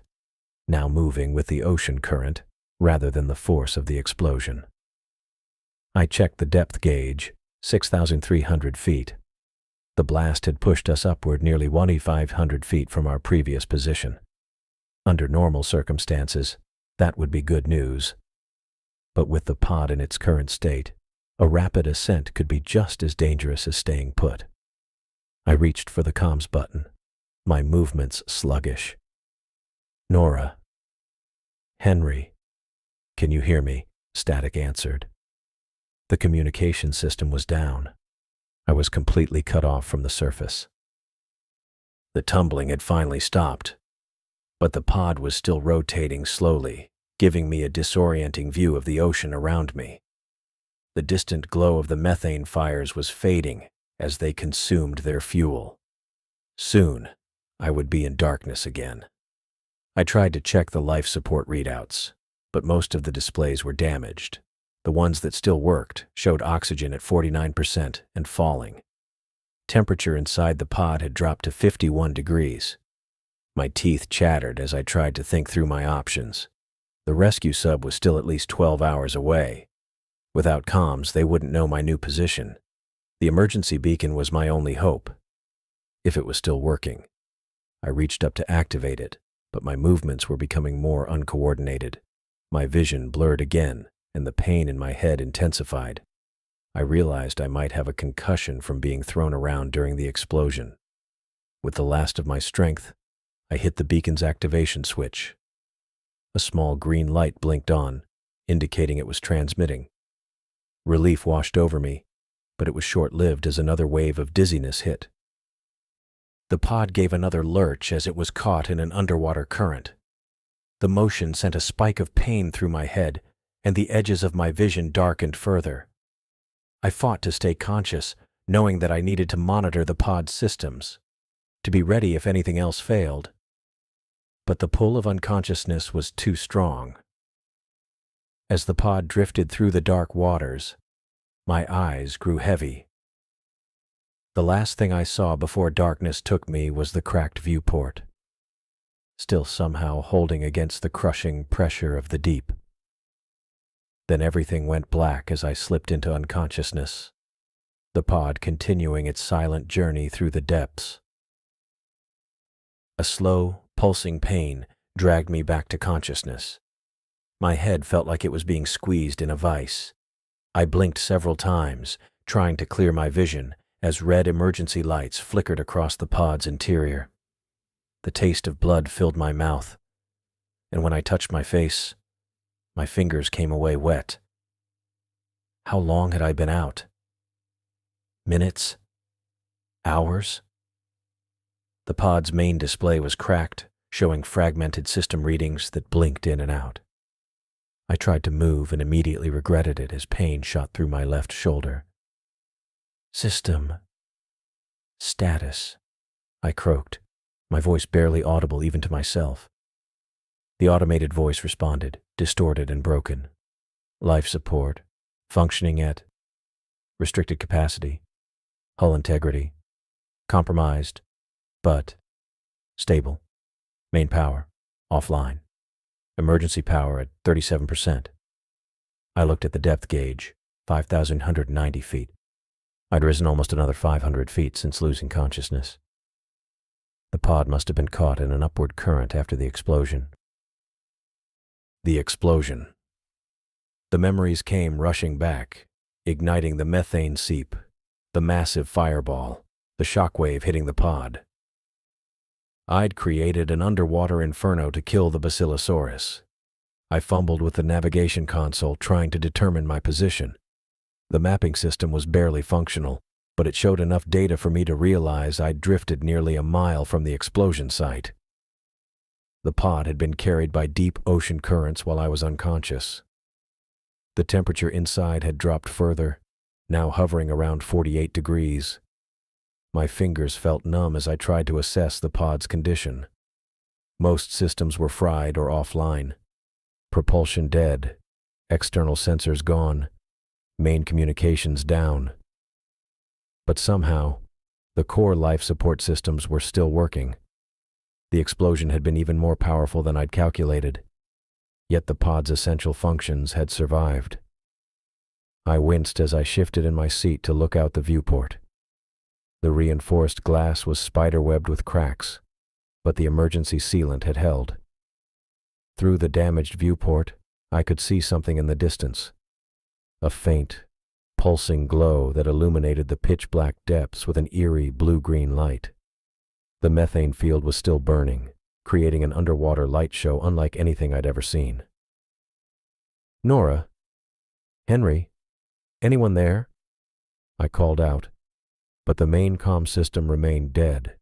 now moving with the ocean current rather than the force of the explosion. I checked the depth gauge, 6,300 feet. The blast had pushed us upward nearly 2,500 feet from our previous position. Under normal circumstances, that would be good news. But with the pod in its current state, a rapid ascent could be just as dangerous as staying put. I reached for the comms button, my movements sluggish. "Nora." "Henry." "Can you hear me?" Static answered. The communication system was down. I was completely cut off from the surface. The tumbling had finally stopped, but the pod was still rotating slowly, giving me a disorienting view of the ocean around me. The distant glow of the methane fires was fading as they consumed their fuel. Soon, I would be in darkness again. I tried to check the life support readouts, but most of the displays were damaged. The ones that still worked showed oxygen at 49% and falling. Temperature inside the pod had dropped to 51 degrees. My teeth chattered as I tried to think through my options. The rescue sub was still at least 12 hours away. Without comms, they wouldn't know my new position. The emergency beacon was my only hope, if it was still working. I reached up to activate it, but my movements were becoming more uncoordinated. My vision blurred again, and the pain in my head intensified. I realized I might have a concussion from being thrown around during the explosion. With the last of my strength, I hit the beacon's activation switch. A small green light blinked on, indicating it was transmitting. Relief washed over me, but it was short-lived as another wave of dizziness hit. The pod gave another lurch as it was caught in an underwater current. The motion sent a spike of pain through my head, and the edges of my vision darkened further. I fought to stay conscious, knowing that I needed to monitor the pod's systems, to be ready if anything else failed. But the pull of unconsciousness was too strong. As the pod drifted through the dark waters, my eyes grew heavy. The last thing I saw before darkness took me was the cracked viewport, still somehow holding against the crushing pressure of the deep. Then everything went black as I slipped into unconsciousness, the pod continuing its silent journey through the depths. A slow, pulsing pain dragged me back to consciousness. My head felt like it was being squeezed in a vice. I blinked several times, trying to clear my vision, as red emergency lights flickered across the pod's interior. The taste of blood filled my mouth, and when I touched my face, my fingers came away wet. How long had I been out? Minutes? Hours? The pod's main display was cracked, showing fragmented system readings that blinked in and out. I tried to move and immediately regretted it as pain shot through my left shoulder. System status, I croaked, my voice barely audible even to myself. The automated voice responded, distorted and broken. Life support, functioning at restricted capacity, hull integrity, compromised, but stable. Main power, offline. Emergency power at 37%. I looked at the depth gauge, 5,190 feet. I'd risen almost another 500 feet since losing consciousness. The pod must have been caught in an upward current after the explosion. The explosion. The memories came rushing back, igniting the methane seep, the massive fireball, the shockwave hitting the pod. I'd created an underwater inferno to kill the Basilosaurus. I fumbled with the navigation console trying to determine my position. The mapping system was barely functional, but it showed enough data for me to realize I'd drifted nearly a mile from the explosion site. The pod had been carried by deep ocean currents while I was unconscious. The temperature inside had dropped further, now hovering around 48 degrees. My fingers felt numb as I tried to assess the pod's condition. Most systems were fried or offline. Propulsion dead, external sensors gone, main communications down. But somehow, the core life support systems were still working. The explosion had been even more powerful than I'd calculated, yet the pod's essential functions had survived. I winced as I shifted in my seat to look out the viewport. The reinforced glass was spiderwebbed with cracks, but the emergency sealant had held. Through the damaged viewport, I could see something in the distance. A faint, pulsing glow that illuminated the pitch-black depths with an eerie blue-green light. The methane field was still burning, creating an underwater light show unlike anything I'd ever seen. Nora? Henry? Anyone there? I called out, but the main comm system remained dead,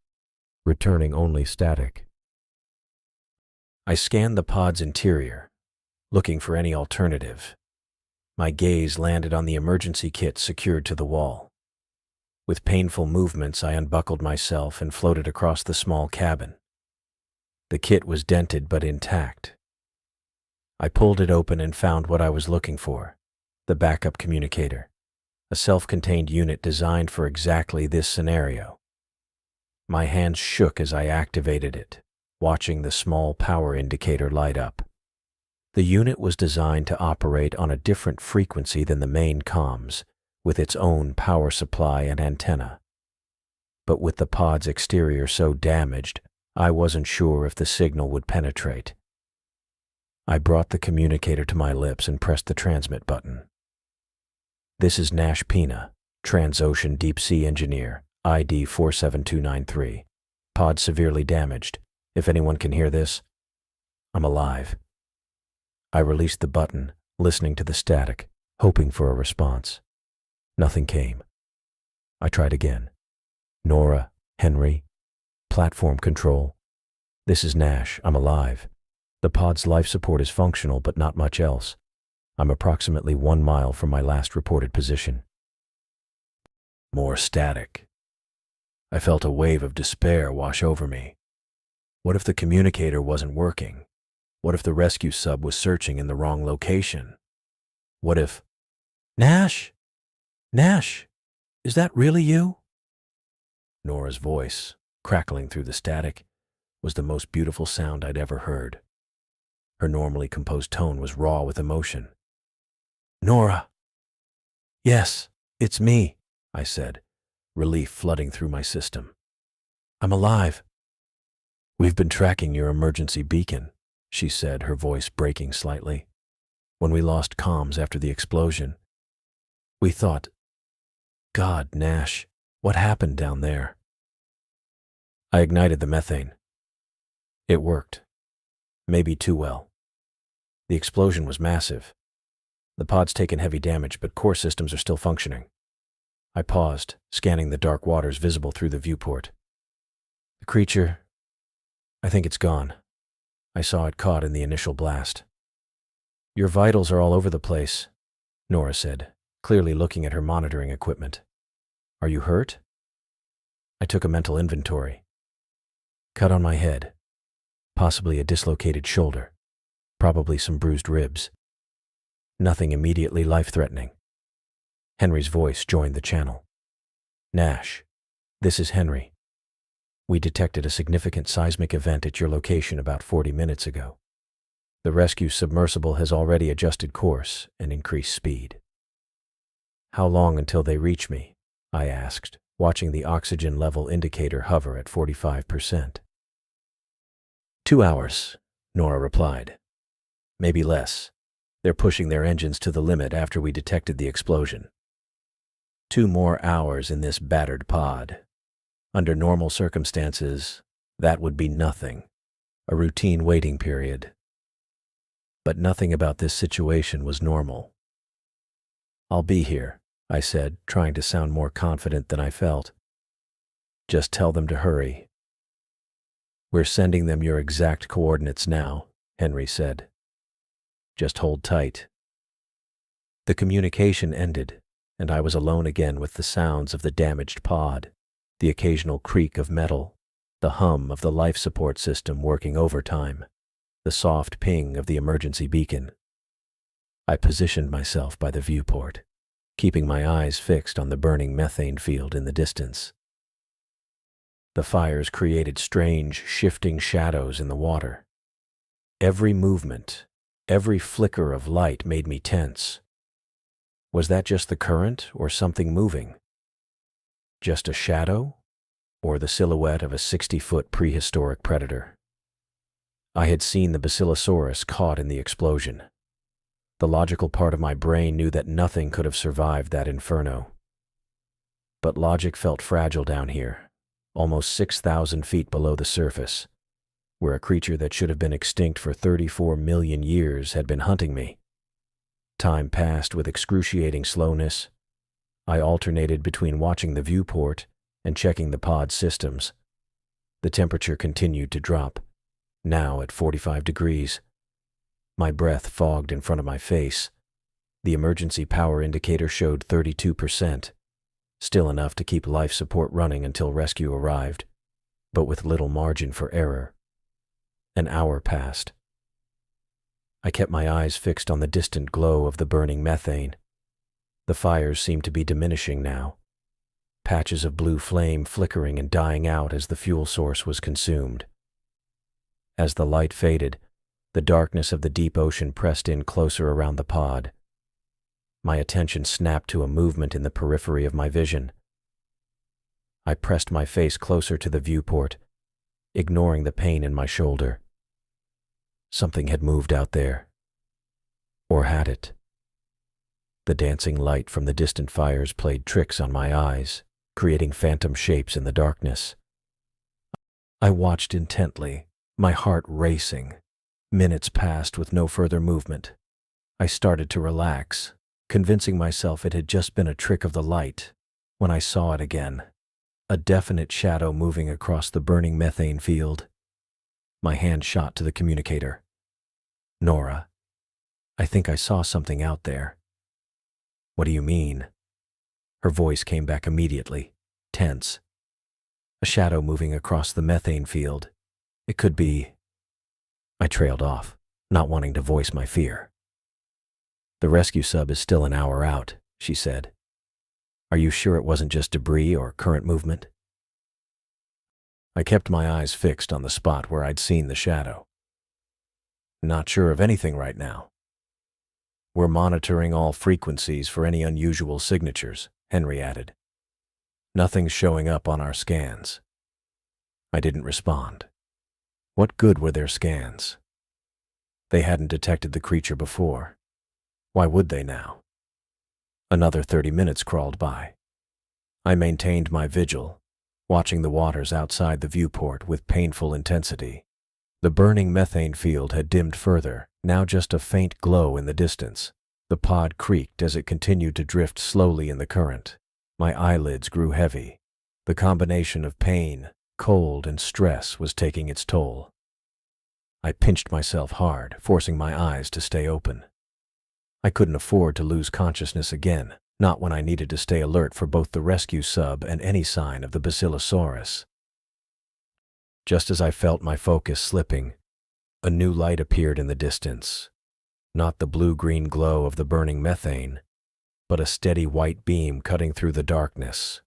returning only static. I scanned the pod's interior, looking for any alternative. My gaze landed on the emergency kit secured to the wall. With painful movements, I unbuckled myself and floated across the small cabin. The kit was dented but intact. I pulled it open and found what I was looking for, the backup communicator, a self-contained unit designed for exactly this scenario. My hands shook as I activated it, watching the small power indicator light up. The unit was designed to operate on a different frequency than the main comms, with its own power supply and antenna. But with the pod's exterior so damaged, I wasn't sure if the signal would penetrate. I brought the communicator to my lips and pressed the transmit button. This is Nash Pina, Transocean Deep Sea Engineer, ID 47293. Pod severely damaged. If anyone can hear this, I'm alive. I released the button, listening to the static, hoping for a response. Nothing came. I tried again. Nora, Henry, platform control. This is Nash, I'm alive. The pod's life support is functional, but not much else. I'm approximately 1 mile from my last reported position. More static. I felt a wave of despair wash over me. What if the communicator wasn't working? What if the rescue sub was searching in the wrong location? What if... Nash? Nash, is that really you? Nora's voice, crackling through the static, was the most beautiful sound I'd ever heard. Her normally composed tone was raw with emotion. Nora. Yes, it's me, I said, relief flooding through my system. I'm alive. We've been tracking your emergency beacon, she said, her voice breaking slightly. when we lost comms after the explosion. We thought, God, Nash, what happened down there? I ignited the methane. It worked. Maybe too well. The explosion was massive. The pod's taken heavy damage, but core systems are still functioning. I paused, scanning the dark waters visible through the viewport. The creature, I think it's gone. I saw it caught in the initial blast. Your vitals are all over the place, Nora said, clearly looking at her monitoring equipment. Are you hurt? I took a mental inventory. Cut on my head. Possibly a dislocated shoulder. Probably some bruised ribs. Nothing immediately life-threatening. Henry's voice joined the channel. Nash, this is Henry. We detected a significant seismic event at your location about 40 minutes ago. The rescue submersible has already adjusted course and increased speed. How long until they reach me? I asked, watching the oxygen level indicator hover at 45%. 2 hours, Nora replied. Maybe less. They're pushing their engines to the limit after we detected the explosion. 2 more hours in this battered pod. Under normal circumstances, that would be nothing, a routine waiting period. But nothing about this situation was normal. I'll be here, I said, trying to sound more confident than I felt. Just tell them to hurry. We're sending them your exact coordinates now, Henry said. Just hold tight. The communication ended, and I was alone again with the sounds of the damaged pod, the occasional creak of metal, the hum of the life support system working overtime, the soft ping of the emergency beacon. I positioned myself by the viewport, keeping my eyes fixed on the burning methane field in the distance. The fires created strange, shifting shadows in the water. Every movement, every flicker of light made me tense. Was that just the current or something moving? Just a shadow, or the silhouette of a 60-foot prehistoric predator? I had seen the Basilosaurus caught in the explosion. The logical part of my brain knew that nothing could have survived that inferno. But logic felt fragile down here, almost 6,000 feet below the surface, where a creature that should have been extinct for 34 million years had been hunting me. Time passed with excruciating slowness. I alternated between watching the viewport and checking the pod systems. The temperature continued to drop, now at 45 degrees. My breath fogged in front of my face. The emergency power indicator showed 32%, still enough to keep life support running until rescue arrived, but with little margin for error. An hour passed. I kept my eyes fixed on the distant glow of the burning methane. The fires seemed to be diminishing now, patches of blue flame flickering and dying out as the fuel source was consumed. As the light faded, the darkness of the deep ocean pressed in closer around the pod. My attention snapped to a movement in the periphery of my vision. I pressed my face closer to the viewport, ignoring the pain in my shoulder. Something had moved out there. Or had it? The dancing light from the distant fires played tricks on my eyes, creating phantom shapes in the darkness. I watched intently, my heart racing. Minutes passed with no further movement. I started to relax, convincing myself it had just been a trick of the light, when I saw it again, a definite shadow moving across the burning methane field. My hand shot to the communicator. Nora, I think I saw something out there. What do you mean? Her voice came back immediately, tense. A shadow moving across the methane field. It could be... I trailed off, not wanting to voice my fear. The rescue sub is still an hour out, she said. Are you sure it wasn't just debris or current movement? I kept my eyes fixed on the spot where I'd seen the shadow. Not sure of anything right now. We're monitoring all frequencies for any unusual signatures, Henry added. Nothing's showing up on our scans. I didn't respond. What good were their scans? They hadn't detected the creature before. Why would they now? Another 30 minutes crawled by. I maintained my vigil, watching the waters outside the viewport with painful intensity. The burning methane field had dimmed further, now just a faint glow in the distance. The pod creaked as it continued to drift slowly in the current. My eyelids grew heavy. The combination of pain, cold, and stress was taking its toll. I pinched myself hard, forcing my eyes to stay open. I couldn't afford to lose consciousness again, not when I needed to stay alert for both the rescue sub and any sign of the Basilosaurus. Just as I felt my focus slipping, a new light appeared in the distance. Not the blue-green glow of the burning methane, but a steady white beam cutting through the darkness.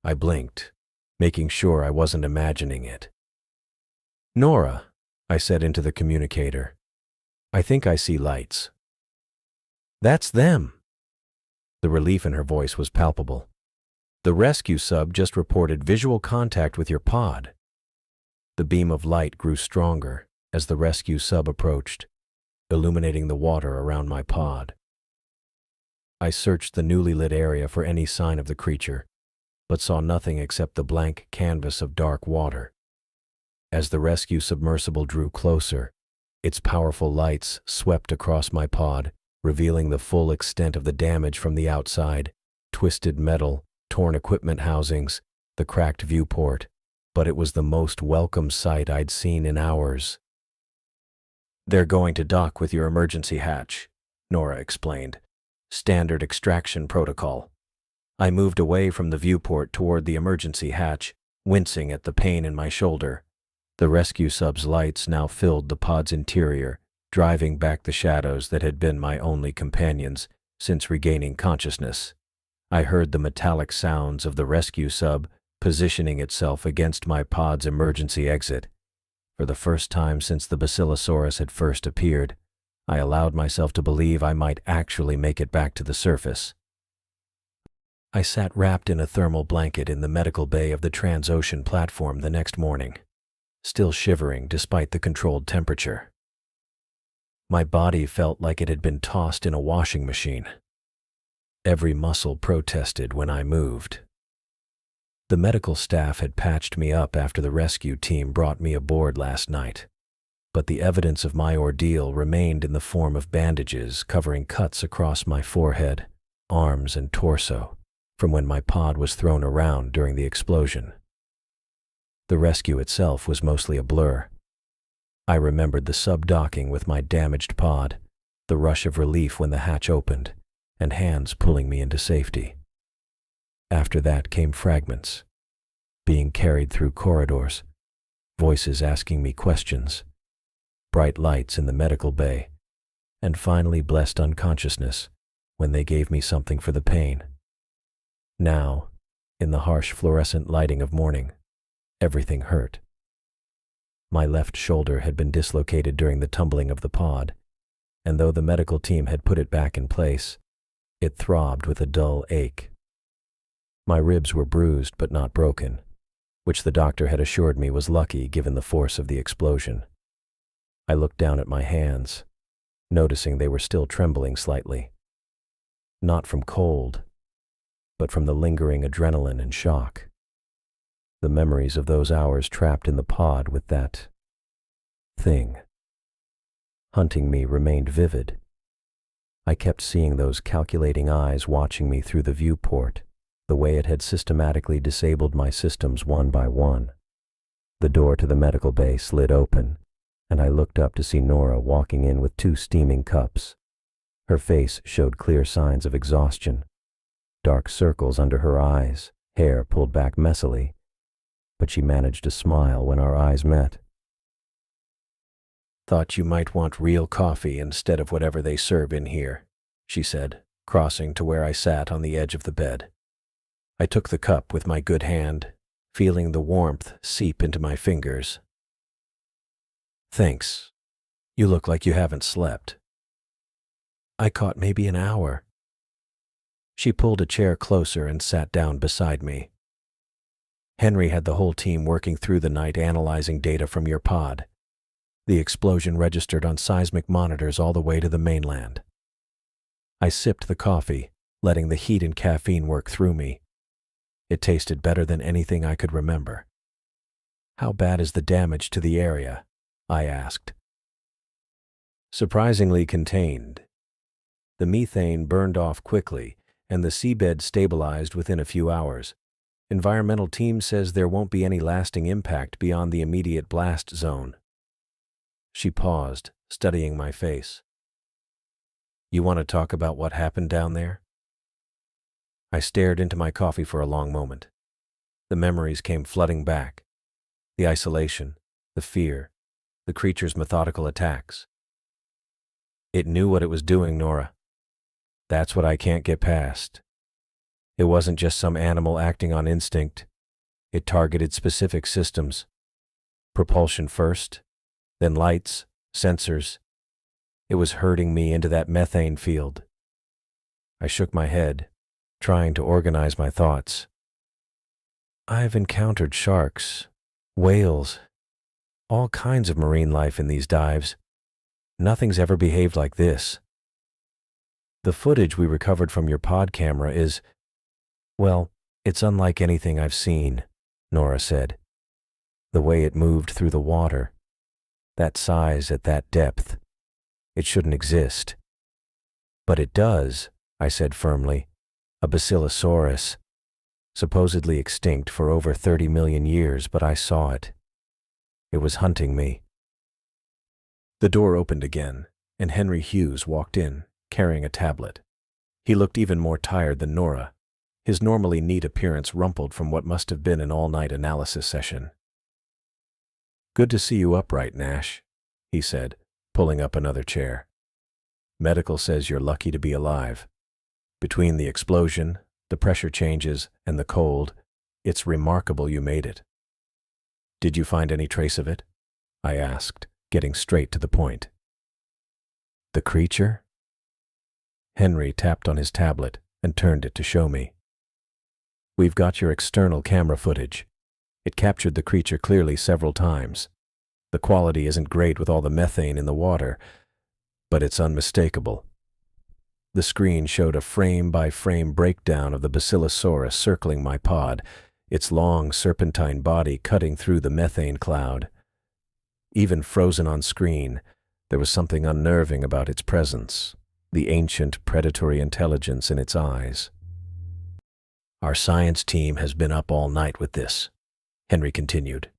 I blinked, making sure I wasn't imagining it. "Nora," I said into the communicator, "I think I see lights." "That's them." The relief in her voice was palpable. "The rescue sub just reported visual contact with your pod." The beam of light grew stronger as the rescue sub approached, illuminating the water around my pod. I searched the newly lit area for any sign of the creature, but saw nothing except the blank canvas of dark water. As the rescue submersible drew closer, its powerful lights swept across my pod, revealing the full extent of the damage from the outside: twisted metal, torn equipment housings, the cracked viewport. But it was the most welcome sight I'd seen in hours. "They're going to dock with your emergency hatch," Nora explained. "Standard extraction protocol." I moved away from the viewport toward the emergency hatch, wincing at the pain in my shoulder. The rescue sub's lights now filled the pod's interior, driving back the shadows that had been my only companions since regaining consciousness. I heard the metallic sounds of the rescue sub positioning itself against my pod's emergency exit. For the first time since the Basilosaurus had first appeared, I allowed myself to believe I might actually make it back to the surface. I sat wrapped in a thermal blanket in the medical bay of the Transocean platform the next morning, still shivering despite the controlled temperature. My body felt like it had been tossed in a washing machine. Every muscle protested when I moved. The medical staff had patched me up after the rescue team brought me aboard last night, but the evidence of my ordeal remained in the form of bandages covering cuts across my forehead, arms, and torso from when my pod was thrown around during the explosion. The rescue itself was mostly a blur. I remembered the sub-docking with my damaged pod, the rush of relief when the hatch opened, and hands pulling me into safety. After that came fragments, being carried through corridors, voices asking me questions, bright lights in the medical bay, and finally blessed unconsciousness when they gave me something for the pain. Now, in the harsh fluorescent lighting of morning, everything hurt. My left shoulder had been dislocated during the tumbling of the pod, and though the medical team had put it back in place, it throbbed with a dull ache. My ribs were bruised but not broken, which the doctor had assured me was lucky given the force of the explosion. I looked down at my hands, noticing they were still trembling slightly. Not from cold, but from the lingering adrenaline and shock. The memories of those hours trapped in the pod with that thing hunting me remained vivid. I kept seeing those calculating eyes watching me through the viewport, the way it had systematically disabled my systems one by one. The door to the medical bay slid open, and I looked up to see Nora walking in with 2 steaming cups. Her face showed clear signs of exhaustion, dark circles under her eyes, hair pulled back messily, but she managed to smile when our eyes met. "Thought you might want real coffee instead of whatever they serve in here," she said, crossing to where I sat on the edge of the bed. I took the cup with my good hand, feeling the warmth seep into my fingers. "Thanks. You look like you haven't slept." "I caught maybe an hour." She pulled a chair closer and sat down beside me. "Henry had the whole team working through the night analyzing data from your pod. The explosion registered on seismic monitors all the way to the mainland. I sipped the coffee, letting the heat and caffeine work through me. It tasted better than anything I could remember. "How bad is the damage to the area?" I asked. "Surprisingly contained. The methane burned off quickly, and the seabed stabilized within a few hours. Environmental team says there won't be any lasting impact beyond the immediate blast zone." She paused, studying my face. "You want to talk about what happened down there?" I stared into my coffee for a long moment. The memories came flooding back. The isolation, the fear, the creature's methodical attacks. "It knew what it was doing, Nora. That's what I can't get past. It wasn't just some animal acting on instinct. It targeted specific systems. Propulsion first, then lights, sensors. It was herding me into that methane field." I shook my head, trying to organize my thoughts. "I've encountered sharks, whales, all kinds of marine life in these dives. Nothing's ever behaved like this. The footage we recovered from your pod camera is, well, it's unlike anything I've seen," Nora said. "The way it moved through the water, that size at that depth, it shouldn't exist." "But it does," I said firmly. "A Basilosaurus, supposedly extinct for over 30 million years, but I saw it. It was hunting me." The door opened again, and Henry Hughes walked in, carrying a tablet. He looked even more tired than Nora, his normally neat appearance rumpled from what must have been an all-night analysis session. "Good to see you upright, Nash," he said, pulling up another chair. "Medical says you're lucky to be alive. Between the explosion, the pressure changes, and the cold, it's remarkable you made it." "Did you find any trace of it?" I asked, getting straight to the point. "The creature?" Henry tapped on his tablet and turned it to show me. "We've got your external camera footage. It captured the creature clearly several times. The quality isn't great with all the methane in the water, but it's unmistakable." The screen showed a frame-by-frame breakdown of the Basilosaurus circling my pod, its long serpentine body cutting through the methane cloud. Even frozen on screen, there was something unnerving about its presence, the ancient predatory intelligence in its eyes. "Our science team has been up all night with this," Henry continued.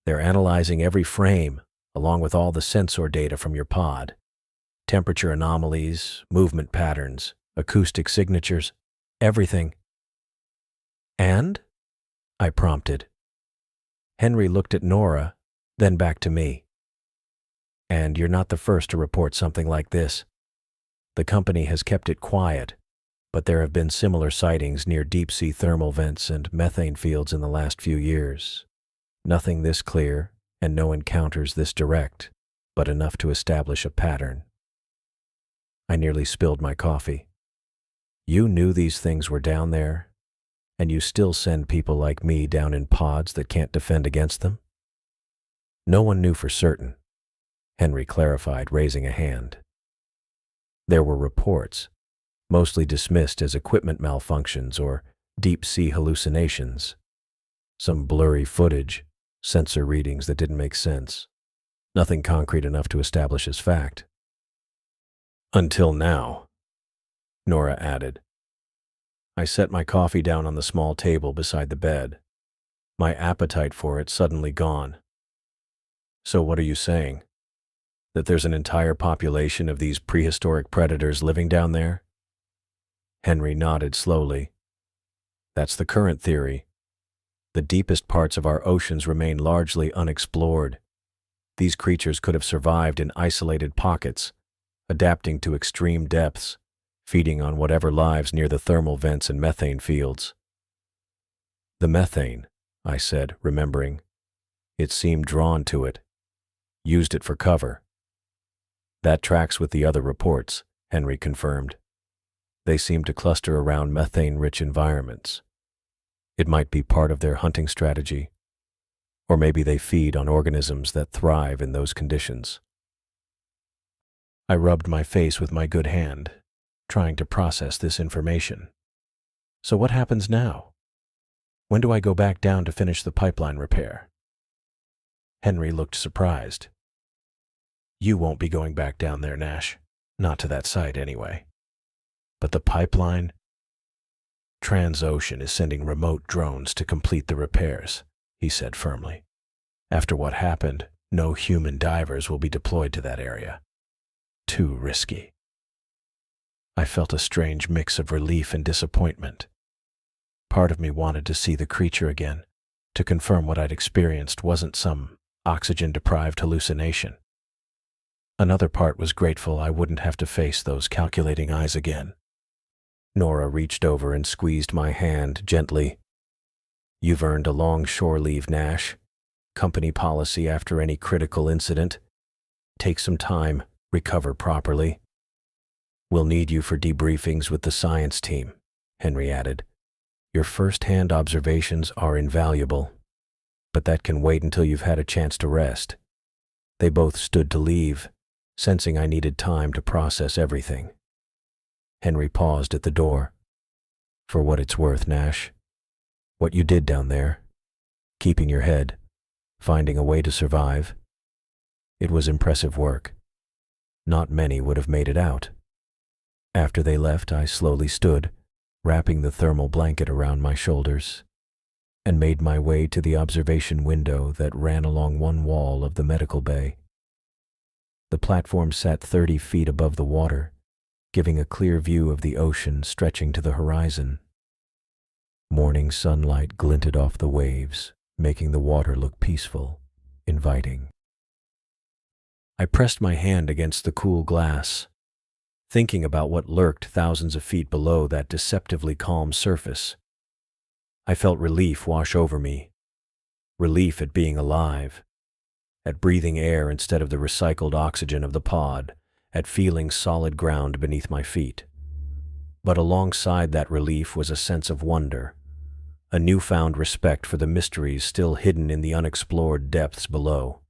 "They're analyzing every frame, along with all the sensor data from your pod. Temperature anomalies, movement patterns, acoustic signatures, everything." "And?" I prompted. Henry looked at Nora, then back to me. "And you're not the first to report something like this. The company has kept it quiet, but there have been similar sightings near deep-sea thermal vents and methane fields in the last few years. Nothing this clear, and no encounters this direct, but enough to establish a pattern." I nearly spilled my coffee. "You knew these things were down there, and you still send people like me down in pods that can't defend against them?" "No one knew for certain," Henry clarified, raising a hand. "There were reports, mostly dismissed as equipment malfunctions or deep-sea hallucinations. Some blurry footage, sensor readings that didn't make sense. Nothing concrete enough to establish as fact." "Until now," Nora added. I set my coffee down on the small table beside the bed, my appetite for it suddenly gone. "So what are you saying? That there's an entire population of these prehistoric predators living down there?" Henry nodded slowly. "That's the current theory. The deepest parts of our oceans remain largely unexplored. These creatures could have survived in isolated pockets, adapting to extreme depths, feeding on whatever lives near the thermal vents and methane fields." "The methane," I said, remembering. "It seemed drawn to it, used it for cover." "That tracks with the other reports," Henry confirmed. "They seem to cluster around methane-rich environments. It might be part of their hunting strategy, or maybe they feed on organisms that thrive in those conditions." I rubbed my face with my good hand, trying to process this information. So what happens now? When do I go back down to finish the pipeline repair? Henry looked surprised. You won't be going back down there, Nash. Not to that site, anyway. But the pipeline? Transocean is sending remote drones to complete the repairs, he said firmly. After what happened, no human divers will be deployed to that area. Too risky. I felt a strange mix of relief and disappointment. Part of me wanted to see the creature again, to confirm what I'd experienced wasn't some oxygen-deprived hallucination. Another part was grateful I wouldn't have to face those calculating eyes again. Nora reached over and squeezed my hand gently. You've earned a long shore leave, Nash. Company policy after any critical incident. Take some time, recover properly. We'll need you for debriefings with the science team, Henry added. Your first-hand observations are invaluable, but that can wait until you've had a chance to rest. They both stood to leave, sensing I needed time to process everything. Henry paused at the door. For what it's worth, Nash, what you did down there, keeping your head, finding a way to survive, it was impressive work. Not many would have made it out. After they left, I slowly stood, wrapping the thermal blanket around my shoulders, and made my way to the observation window that ran along one wall of the medical bay. The platform sat 30 feet above the water, giving a clear view of the ocean stretching to the horizon. Morning sunlight glinted off the waves, making the water look peaceful, inviting. I pressed my hand against the cool glass, thinking about what lurked thousands of feet below that deceptively calm surface. I felt relief wash over me, relief at being alive, at breathing air instead of the recycled oxygen of the pod, at feeling solid ground beneath my feet. But alongside that relief was a sense of wonder, a newfound respect for the mysteries still hidden in the unexplored depths below.